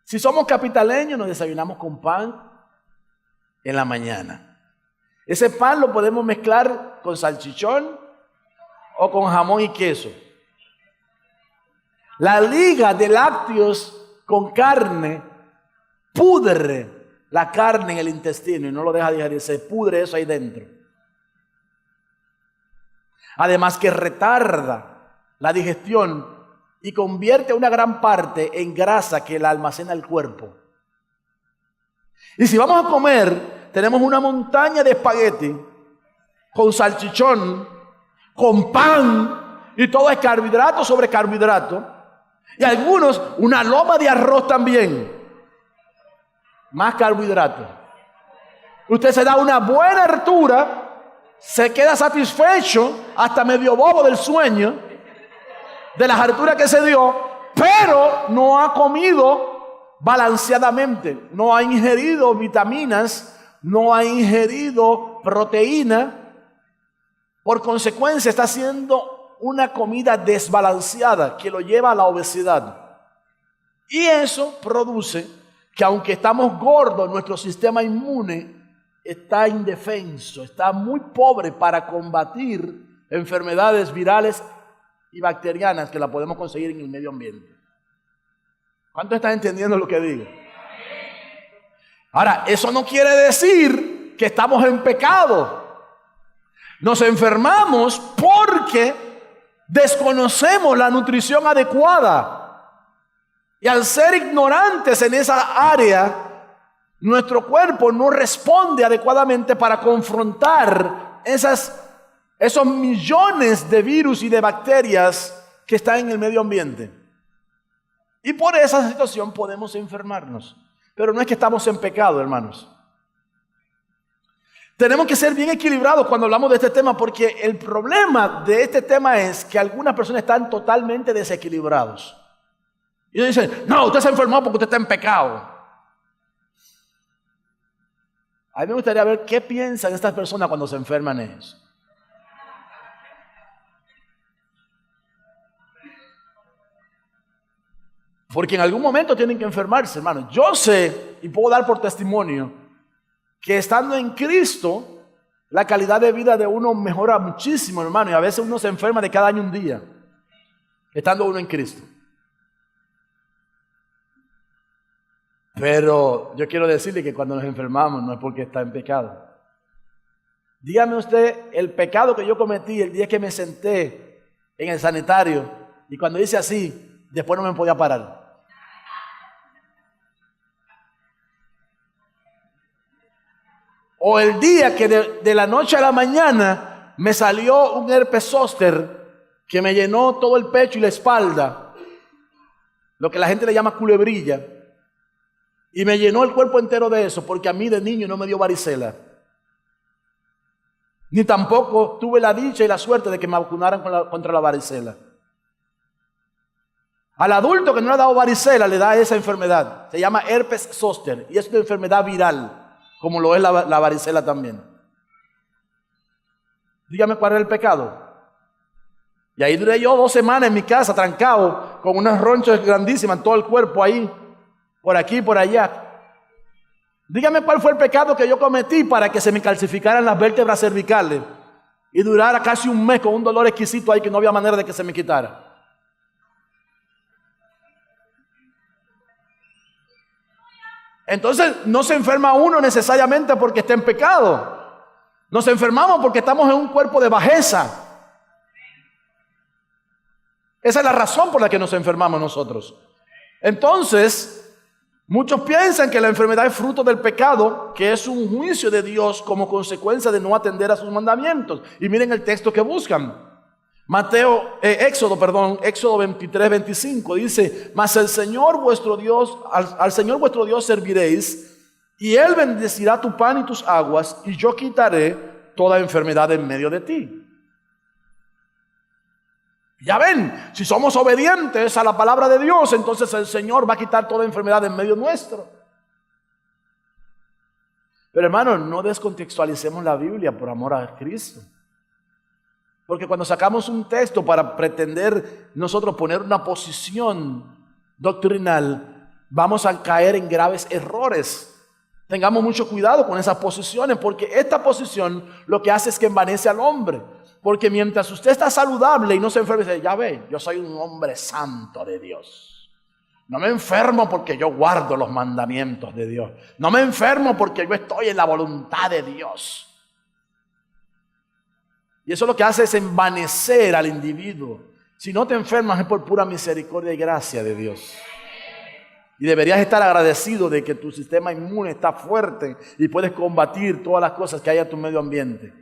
Si somos capitaleños, nos desayunamos con pan en la mañana. Ese pan lo podemos mezclar con salchichón o con jamón y queso. La liga de lácteos con carne pudre la carne en el intestino y no lo deja digerir, se pudre eso ahí dentro. Además que retarda la digestión y convierte una gran parte en grasa que la almacena el cuerpo. Y si vamos a comer, tenemos una montaña de espagueti con salchichón, con pan, y todo es carbohidrato sobre carbohidrato, y algunos una loma de arroz también, más carbohidrato. Usted se da una buena hartura, se queda satisfecho, hasta medio bobo del sueño, de las harturas que se dio, pero no ha comido balanceadamente, no ha ingerido vitaminas, no ha ingerido proteína. Por consecuencia está haciendo una comida desbalanceada que lo lleva a la obesidad. Y eso produce que aunque estamos gordos, nuestro sistema inmune está indefenso, está muy pobre para combatir enfermedades virales y bacterianas que la podemos conseguir en el medio ambiente. ¿Cuántos están entendiendo lo que digo? Ahora, eso no quiere decir que estamos en pecado. Nos enfermamos porque desconocemos la nutrición adecuada. Y al ser ignorantes en esa área, nuestro cuerpo no responde adecuadamente para confrontar esos millones de virus y de bacterias que están en el medio ambiente. Y por esa situación podemos enfermarnos. Pero no es que estamos en pecado, hermanos. Tenemos que ser bien equilibrados cuando hablamos de este tema, porque el problema de este tema es que algunas personas están totalmente desequilibrados. Y ellos dicen, no, usted se enfermó porque usted está en pecado. A mí me gustaría ver qué piensan estas personas cuando se enferman ellos. Porque en algún momento tienen que enfermarse, hermano. Yo sé y puedo dar por testimonio que estando en Cristo, la calidad de vida de uno mejora muchísimo, hermano. Y a veces uno se enferma de cada año un día, estando uno en Cristo. Pero yo quiero decirle que cuando nos enfermamos no es porque está en pecado. Dígame usted el pecado que yo cometí el día que me senté en el sanitario y cuando hice así, después no me podía parar. O el día que de la noche a la mañana me salió un herpes zóster que me llenó todo el pecho y la espalda, lo que la gente le llama culebrilla, y me llenó el cuerpo entero de eso, porque a mí de niño no me dio varicela. Ni tampoco tuve la dicha y la suerte de que me vacunaran contra la varicela. Al adulto que no le ha dado varicela le da esa enfermedad. Se llama herpes zóster y es una enfermedad viral, como lo es la varicela también. Dígame cuál es el pecado. Y ahí duré yo 2 semanas en mi casa, trancado, con unas ronchas grandísimas en todo el cuerpo ahí, por aquí, por allá. Dígame cuál fue el pecado que yo cometí para que se me calcificaran las vértebras cervicales y durara casi un mes con un dolor exquisito ahí que no había manera de que se me quitara. Entonces no se enferma uno necesariamente porque está en pecado. Nos enfermamos porque estamos en un cuerpo de bajeza. Esa es la razón por la que nos enfermamos nosotros. Entonces, muchos piensan que la enfermedad es fruto del pecado, que es un juicio de Dios como consecuencia de no atender a sus mandamientos. Y miren el texto que buscan. Éxodo 23, 25 dice: mas el Señor vuestro Dios, al Señor vuestro Dios serviréis, y Él bendecirá tu pan y tus aguas, y yo quitaré toda enfermedad en medio de ti. Ya ven, si somos obedientes a la palabra de Dios, entonces el Señor va a quitar toda enfermedad en medio nuestro. Pero hermanos, no descontextualicemos la Biblia por amor a Cristo. Porque cuando sacamos un texto para pretender nosotros poner una posición doctrinal, vamos a caer en graves errores. Tengamos mucho cuidado con esas posiciones, porque esta posición lo que hace es que envanece al hombre. Porque mientras usted está saludable y no se enferma, dice: ya ve, yo soy un hombre santo de Dios. No me enfermo porque yo guardo los mandamientos de Dios. No me enfermo porque yo estoy en la voluntad de Dios. Y eso lo que hace es envanecer al individuo. Si no te enfermas es por pura misericordia y gracia de Dios. Y deberías estar agradecido de que tu sistema inmune está fuerte y puedes combatir todas las cosas que hay en tu medio ambiente.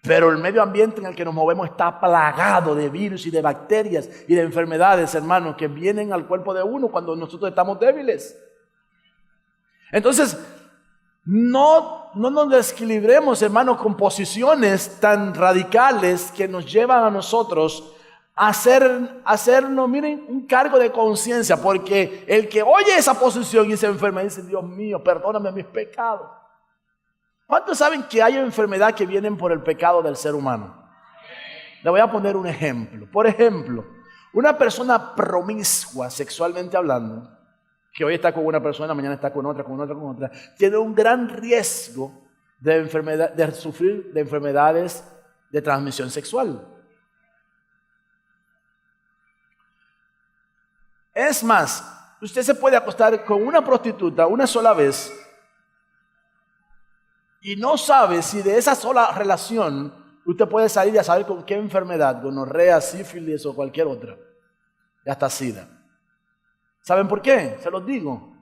Pero el medio ambiente en el que nos movemos está plagado de virus y de bacterias y de enfermedades, hermanos, que vienen al cuerpo de uno cuando nosotros estamos débiles. Entonces, no nos desequilibremos, hermanos, con posiciones tan radicales que nos llevan a nosotros a hacernos, miren, un cargo de conciencia, porque el que oye esa posición y se enferma dice: Dios mío, perdóname mis pecados. ¿Cuántos saben que hay enfermedad que vienen por el pecado del ser humano? Le voy a poner un ejemplo. Por ejemplo, una persona promiscua, sexualmente hablando, que hoy está con una persona, mañana está con otra, tiene un gran riesgo de sufrir de enfermedades de transmisión sexual. Es más, usted se puede acostar con una prostituta una sola vez y no sabe si de esa sola relación usted puede salir a saber con qué enfermedad, gonorrea, sífilis o cualquier otra, y hasta sida. ¿Saben por qué? Se los digo.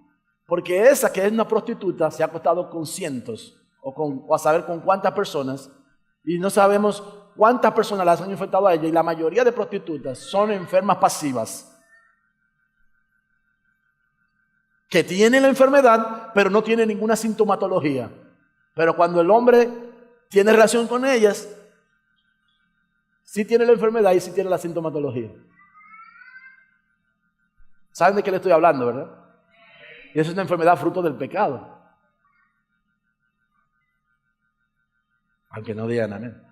Porque esa que es una prostituta se ha acostado con cientos o a saber con cuántas personas, y no sabemos cuántas personas las han infectado a ella, y la mayoría de prostitutas son enfermas pasivas que tienen la enfermedad pero no tienen ninguna sintomatología. Pero cuando el hombre tiene relación con ellas, sí tiene la enfermedad y sí tiene la sintomatología. ¿Saben de qué le estoy hablando, verdad? Y eso es una enfermedad fruto del pecado. Aunque no digan amén.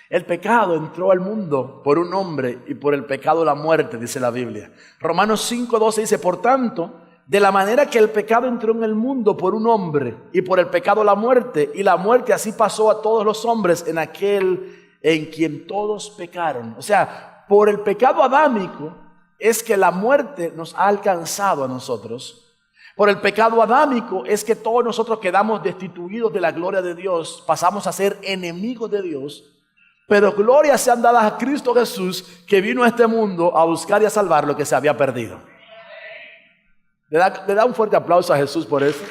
El pecado entró al mundo por un hombre y por el pecado la muerte, dice la Biblia. Romanos 5:12 dice: por tanto, de la manera que el pecado entró en el mundo por un hombre y por el pecado la muerte, y la muerte así pasó a todos los hombres en aquel en quien todos pecaron. O sea, por el pecado adámico es que la muerte nos ha alcanzado a nosotros. Por el pecado adámico es que todos nosotros quedamos destituidos de la gloria de Dios, pasamos a ser enemigos de Dios. Pero glorias sean dadas a Cristo Jesús, que vino a este mundo a buscar y a salvar lo que se había perdido. ¿Le da un fuerte aplauso a Jesús por eso?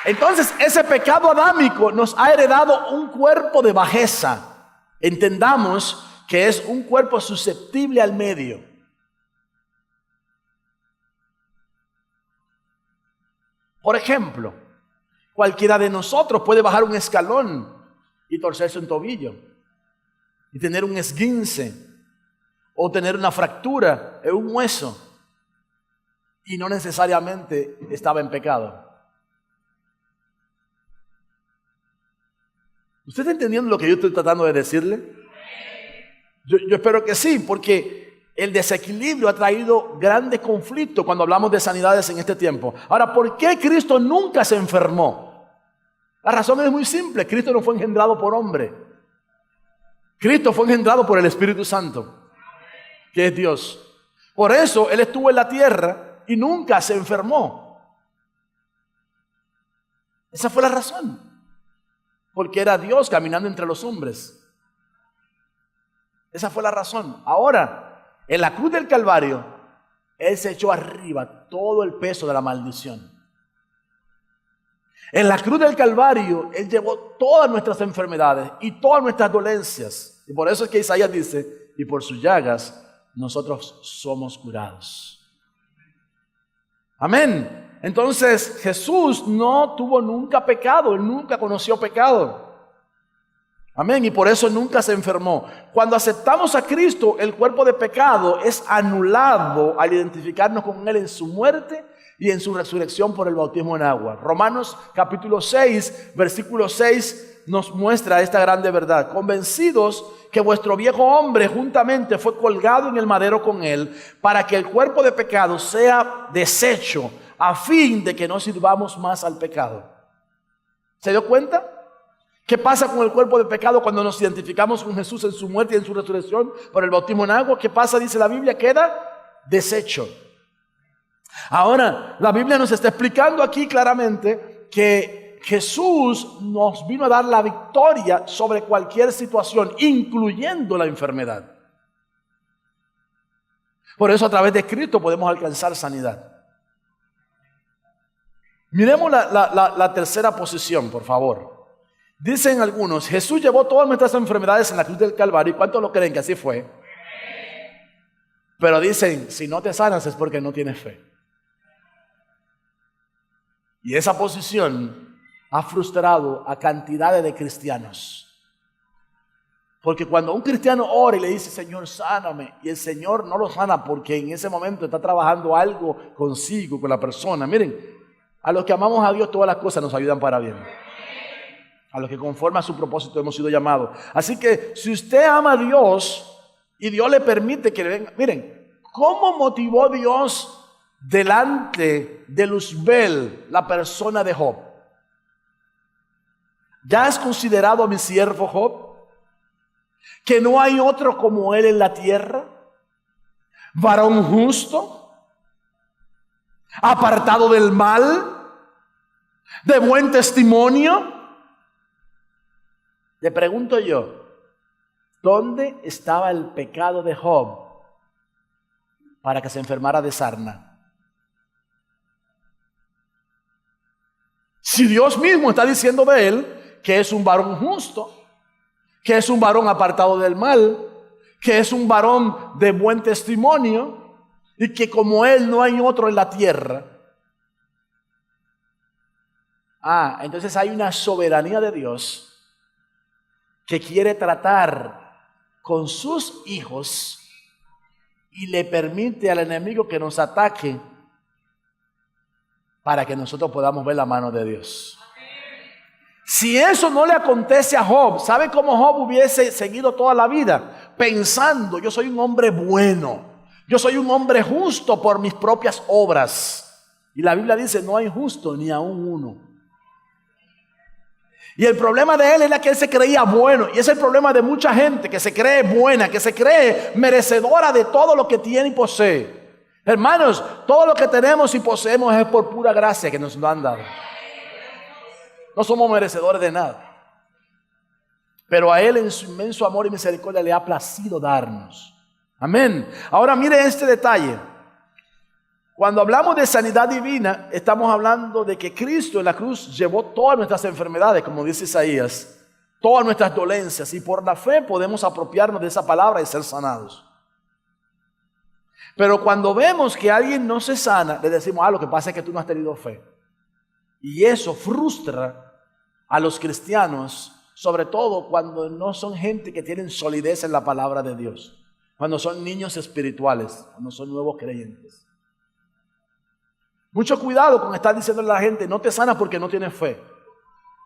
Entonces, ese pecado adámico nos ha heredado un cuerpo de bajeza. Entendamos que es un cuerpo susceptible al medio. Por ejemplo, cualquiera de nosotros puede bajar un escalón y torcerse un tobillo, y tener un esguince, o tener una fractura en un hueso. y no necesariamente estaba en pecado. ¿Usted está entendiendo lo que yo estoy tratando de decirle? Yo espero que sí, porque el desequilibrio ha traído grandes conflictos cuando hablamos de sanidades en este tiempo. Ahora, ¿por qué Cristo nunca se enfermó? La razón es muy simple. Cristo no fue engendrado por hombre. Cristo fue engendrado por el Espíritu Santo, que es Dios. Por eso Él estuvo en la tierra y nunca se enfermó. Esa fue la razón. Porque era Dios caminando entre los hombres. Esa fue la razón. Ahora, en la cruz del Calvario, Él se echó arriba todo el peso de la maldición. En la cruz del Calvario, Él llevó todas nuestras enfermedades y todas nuestras dolencias. Y por eso es que Isaías dice, y por sus llagas nosotros somos curados. Amén. Entonces Jesús no tuvo nunca pecado, Él nunca conoció pecado. Amén, y por eso nunca se enfermó. Cuando aceptamos a Cristo, el cuerpo de pecado es anulado al identificarnos con Él en su muerte y en su resurrección por el bautismo en agua. Romanos capítulo 6, versículo 6 nos muestra esta grande verdad. Convencidos que vuestro viejo hombre juntamente fue colgado en el madero con Él, para que el cuerpo de pecado sea deshecho, a fin de que no sirvamos más al pecado. ¿Se dio cuenta? ¿Qué pasa con el cuerpo de pecado cuando nos identificamos con Jesús en su muerte y en su resurrección por el bautismo en agua? ¿Qué pasa? Dice la Biblia, queda deshecho. Ahora, la Biblia nos está explicando aquí claramente que Jesús nos vino a dar la victoria sobre cualquier situación, incluyendo la enfermedad. Por eso a través de Cristo podemos alcanzar sanidad. Miremos la tercera posición, por favor. Dicen algunos, Jesús llevó todas nuestras enfermedades en la cruz del Calvario. ¿Y cuántos lo creen que así fue? Pero dicen, si no te sanas es porque no tienes fe. Y esa posición ha frustrado a cantidades de cristianos. Porque cuando un cristiano ora y le dice, Señor, sáname, y el Señor no lo sana porque en ese momento está trabajando algo consigo, con la persona. Miren, a los que amamos a Dios todas las cosas nos ayudan para bien. A los que conforme a su propósito hemos sido llamados. Así que si usted ama a Dios y Dios le permite que le venga, miren, ¿cómo motivó Dios delante de Luzbel la persona de Job? ¿Ya has considerado a mi siervo Job? Que no hay otro como él en la tierra, varón justo, apartado del mal, de buen testimonio. Le pregunto yo, ¿dónde estaba el pecado de Job para que se enfermara de sarna? Si Dios mismo está diciendo de él que es un varón justo, que es un varón apartado del mal, que es un varón de buen testimonio y que como él no hay otro en la tierra. Entonces hay una soberanía de Dios que quiere tratar con sus hijos y le permite al enemigo que nos ataque para que nosotros podamos ver la mano de Dios. Si eso no le acontece a Job, ¿sabe cómo Job hubiese seguido toda la vida? Pensando, yo soy un hombre bueno, yo soy un hombre justo por mis propias obras. Y la Biblia dice, no hay justo ni aún uno. Y el problema de él era que él se creía bueno. Y es el problema de mucha gente que se cree buena, que se cree merecedora de todo lo que tiene y posee. Hermanos, todo lo que tenemos y poseemos es por pura gracia que nos lo han dado. No somos merecedores de nada. Pero a Él en su inmenso amor y misericordia le ha placido darnos. Amén. Ahora mire este detalle. Cuando hablamos de sanidad divina, estamos hablando de que Cristo en la cruz llevó todas nuestras enfermedades, como dice Isaías, todas nuestras dolencias, y por la fe podemos apropiarnos de esa palabra y ser sanados. Pero cuando vemos que alguien no se sana, le decimos, lo que pasa es que tú no has tenido fe. Y eso frustra a los cristianos, sobre todo cuando no son gente que tienen solidez en la palabra de Dios, cuando son niños espirituales, cuando son nuevos creyentes. Mucho cuidado con estar diciéndole a la gente, no te sanas porque no tienes fe.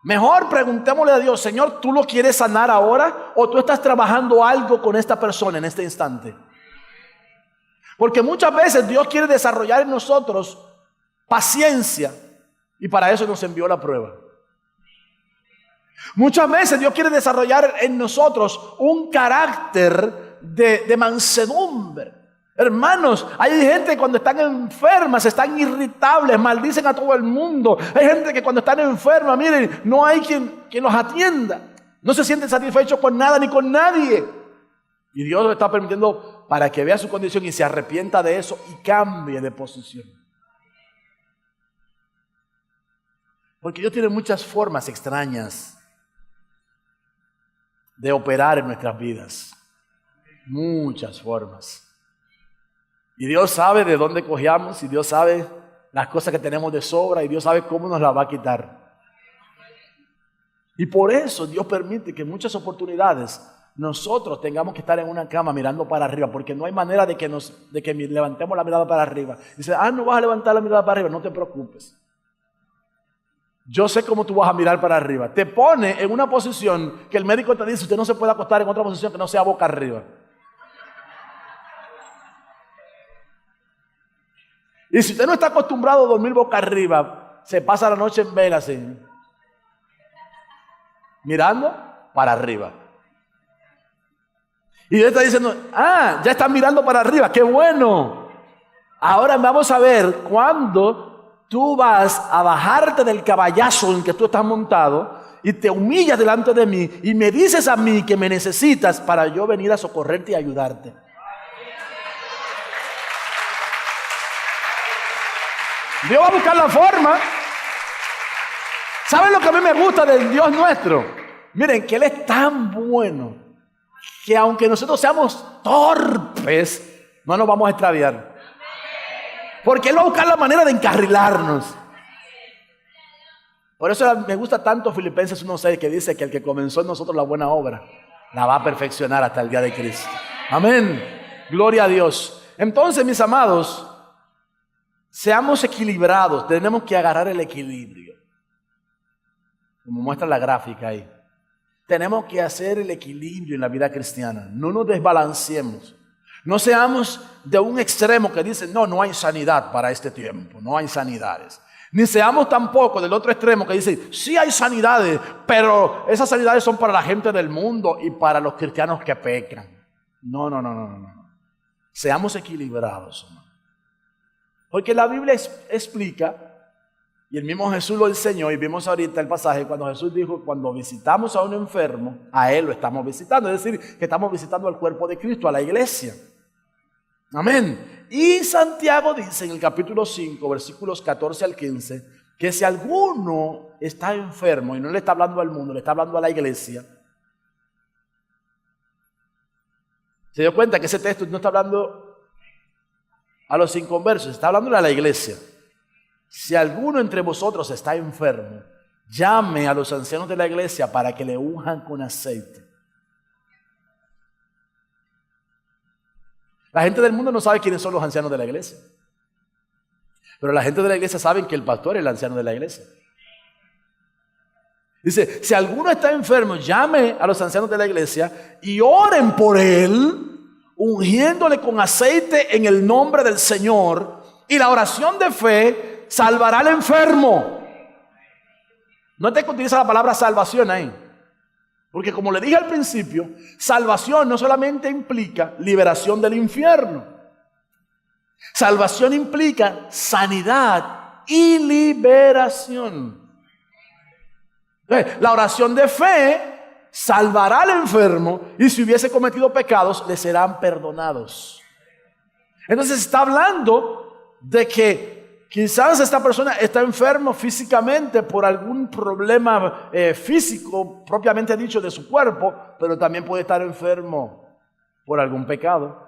Mejor preguntémosle a Dios, Señor, ¿tú lo quieres sanar ahora? ¿O tú estás trabajando algo con esta persona en este instante? Porque muchas veces Dios quiere desarrollar en nosotros paciencia y para eso nos envió la prueba. Muchas veces Dios quiere desarrollar en nosotros un carácter de mansedumbre. Hermanos, hay gente que cuando están enfermas están irritables, maldicen a todo el mundo. Hay gente que cuando están enfermas, miren, no hay quien los atienda. No se sienten satisfechos con nada ni con nadie. Y Dios lo está permitiendo para que vea su condición y se arrepienta de eso y cambie de posición. Porque Dios tiene muchas formas extrañas de operar en nuestras vidas. Muchas formas. Y Dios sabe de dónde cojeamos, y Dios sabe las cosas que tenemos de sobra, y Dios sabe cómo nos las va a quitar. Y por eso Dios permite que en muchas oportunidades nosotros tengamos que estar en una cama mirando para arriba, porque no hay manera de que levantemos la mirada para arriba. Dice, no vas a levantar la mirada para arriba, no te preocupes. Yo sé cómo tú vas a mirar para arriba. Te pone en una posición que el médico te dice, usted no se puede acostar en otra posición que no sea boca arriba. Y si usted no está acostumbrado a dormir boca arriba, se pasa la noche en vela así, mirando para arriba. Y Dios está diciendo, ya están mirando para arriba, qué bueno. Ahora vamos a ver cuándo tú vas a bajarte del caballazo en que tú estás montado y te humillas delante de mí y me dices a mí que me necesitas para yo venir a socorrerte y ayudarte. Dios va a buscar la forma. ¿Saben lo que a mí me gusta del Dios nuestro? Miren, que Él es tan bueno que aunque nosotros seamos torpes, no nos vamos a extraviar. Porque Él va a buscar la manera de encarrilarnos. Por eso me gusta tanto Filipenses 1:6, que dice que el que comenzó en nosotros la buena obra la va a perfeccionar hasta el día de Cristo. Amén. Gloria a Dios. Entonces, mis amados, seamos equilibrados. Tenemos que agarrar el equilibrio, como muestra la gráfica ahí. Tenemos que hacer el equilibrio en la vida cristiana. No nos desbalanceemos. No seamos de un extremo que dice, no hay sanidad para este tiempo. No hay sanidades. Ni seamos tampoco del otro extremo que dice, sí hay sanidades, pero esas sanidades son para la gente del mundo y para los cristianos que pecan. No. Seamos equilibrados, hermano. Porque la Biblia explica, y el mismo Jesús lo enseñó, y vimos ahorita el pasaje cuando Jesús dijo, cuando visitamos a un enfermo, a Él lo estamos visitando. Es decir, que estamos visitando al cuerpo de Cristo, a la iglesia. Amén. Y Santiago dice en el capítulo 5, versículos 14 al 15, que si alguno está enfermo, y no le está hablando al mundo, le está hablando a la iglesia. ¿Se dio cuenta que ese texto no está hablando a los inconversos? Está hablando a la iglesia. Si alguno entre vosotros está enfermo, llame a los ancianos de la iglesia para que le unjan con aceite. La gente del mundo no sabe quiénes son los ancianos de la iglesia, pero la gente de la iglesia sabe que el pastor es el anciano de la iglesia. Dice, si alguno está enfermo, llame a los ancianos de la iglesia y oren por él, ungiéndole con aceite en el nombre del Señor, y la oración de fe salvará al enfermo. No te utiliza la palabra salvación ahí, porque como le dije al principio, salvación no solamente implica liberación del infierno. Salvación implica sanidad y liberación. La oración de fe salvará al enfermo, y si hubiese cometido pecados, le serán perdonados. Entonces está hablando de que quizás esta persona está enfermo físicamente por algún problema físico, propiamente dicho, de su cuerpo, pero también puede estar enfermo por algún pecado.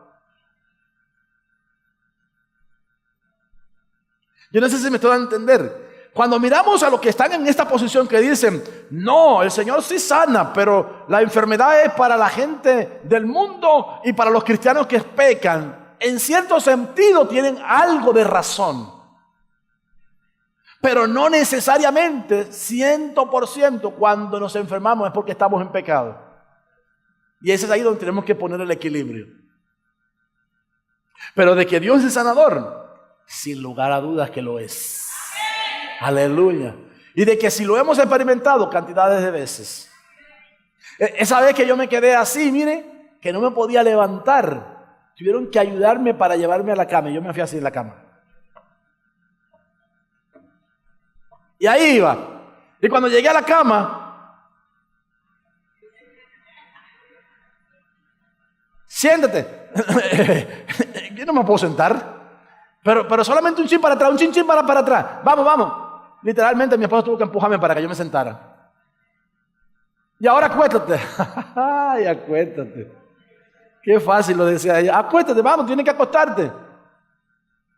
Yo no sé si me estoy dando a entender. Cuando miramos a los que están en esta posición que dicen, no, el Señor sí sana, pero la enfermedad es para la gente del mundo y para los cristianos que pecan, en cierto sentido tienen algo de razón. Pero no necesariamente 100% cuando nos enfermamos es porque estamos en pecado. Y ese es ahí donde tenemos que poner el equilibrio. Pero de que Dios es sanador, sin lugar a dudas que lo es. Aleluya. Y de que si lo hemos experimentado cantidades de veces. Esa vez que yo me quedé así, mire, que no me podía levantar, tuvieron que ayudarme para llevarme a la cama. Y yo me fui así en la cama. Y ahí iba. Y cuando llegué a la cama, siéntate. Yo no me puedo sentar. Pero solamente un chin para atrás, un chin para atrás. Vamos. Literalmente mi esposa tuvo que empujarme para que yo me sentara. Y ahora acuéstate. Ay, acuéstate. Qué fácil lo decía ella. Acuéstate, vamos, tienes que acostarte.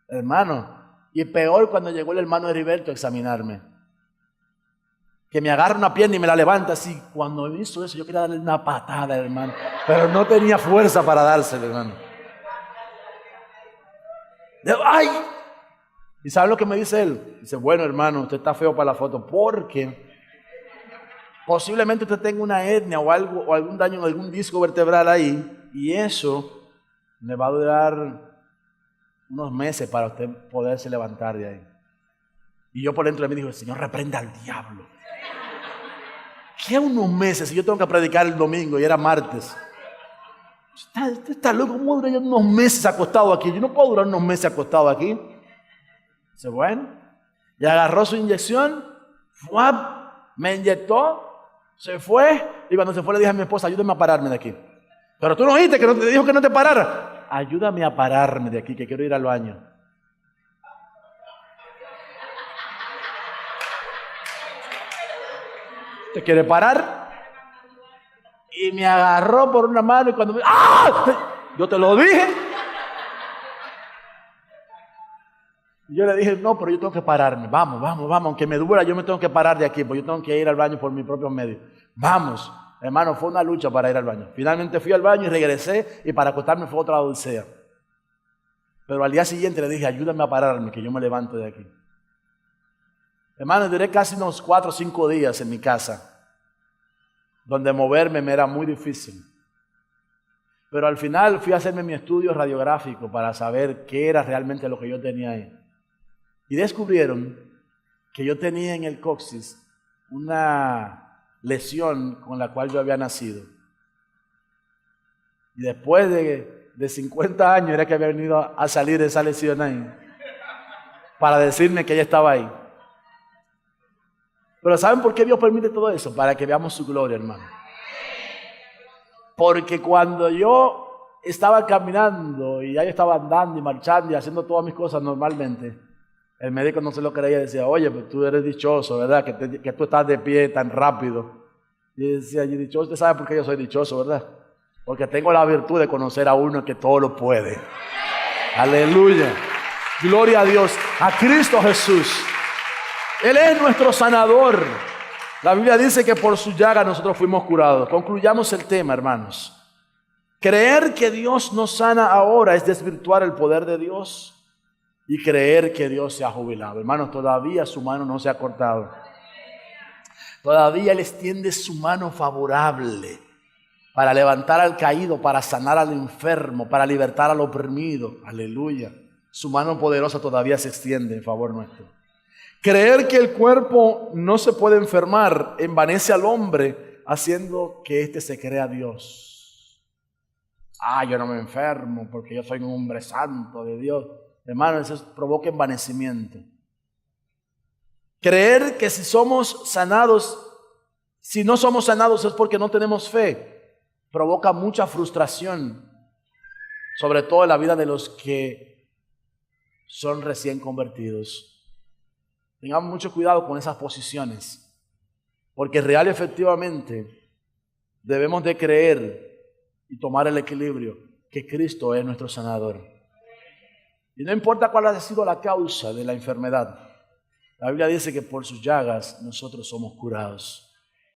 Hermano, y peor cuando llegó el hermano Heriberto a examinarme. Que me agarra una pierna y me la levanta así. Cuando me hizo eso, yo quería darle una patada, hermano. Pero no tenía fuerza para dársela, hermano. ¡Ay! ¿Y sabe lo que me dice él? Dice, bueno, hermano, usted está feo para la foto porque posiblemente usted tenga una hernia o algo, o algún daño en algún disco vertebral ahí, y eso me va a durar unos meses para usted poderse levantar de ahí. Y yo por dentro de mí digo, el Señor reprenda al diablo. ¿Qué unos meses si yo tengo que predicar el domingo y era martes? Usted está loco, ¿cómo dura yo unos meses acostado aquí? Yo no puedo durar unos meses acostado aquí. Dice, bueno, y agarró su inyección, me inyectó, se fue, y cuando se fue le dije a mi esposa, ayúdame a pararme de aquí. Pero tú no oíste que no te dijo que no te parara. Ayúdame a pararme de aquí, que quiero ir al baño. ¿Te quiere parar? Y me agarró por una mano y cuando me... ¡Ah! Yo te lo dije. Y yo le dije, no, pero yo tengo que pararme. Vamos, aunque me duela, yo me tengo que parar de aquí, porque yo tengo que ir al baño por mi propio medio. Vamos. Hermano, fue una lucha para ir al baño. Finalmente fui al baño y regresé, y para acostarme fue otra odisea. Pero al día siguiente le dije, ayúdame a pararme, que yo me levanto de aquí. Hermano, duré casi unos 4 o 5 días en mi casa, donde moverme me era muy difícil. Pero al final fui a hacerme mi estudio radiográfico para saber qué era realmente lo que yo tenía ahí. Y descubrieron que yo tenía en el coxis una lesión con la cual yo había nacido. Y después de 50 años era que había venido a salir de esa lesión ahí, para decirme que ella estaba ahí. Pero ¿saben por qué Dios permite todo eso? Para que veamos su gloria, hermano. Porque cuando yo estaba caminando y ya yo estaba andando y marchando y haciendo todas mis cosas normalmente, el médico no se lo creía y decía, oye, pues tú eres dichoso, ¿verdad? Que tú estás de pie tan rápido. Y decía, yo dichoso, usted sabe por qué yo soy dichoso, ¿verdad? Porque tengo la virtud de conocer a uno que todo lo puede. Aleluya. Gloria a Dios, a Cristo Jesús. Él es nuestro sanador. La Biblia dice que por su llaga nosotros fuimos curados. Concluyamos el tema, hermanos. Creer que Dios nos sana ahora es desvirtuar el poder de Dios y creer que Dios se ha jubilado. Hermanos, todavía su mano no se ha cortado. Todavía Él extiende su mano favorable para levantar al caído, para sanar al enfermo, para libertar al oprimido. Aleluya. Su mano poderosa todavía se extiende en favor nuestro. Creer que el cuerpo no se puede enfermar envanece al hombre, haciendo que éste se crea Dios. Yo no me enfermo porque yo soy un hombre santo de Dios. Hermano, eso provoca envanecimiento. Creer que si no somos sanados es porque no tenemos fe, provoca mucha frustración, sobre todo en la vida de los que son recién convertidos. Tengamos mucho cuidado con esas posiciones, porque real y efectivamente debemos de creer y tomar el equilibrio que Cristo es nuestro sanador. Y no importa cuál haya sido la causa de la enfermedad, la Biblia dice que por sus llagas nosotros somos curados.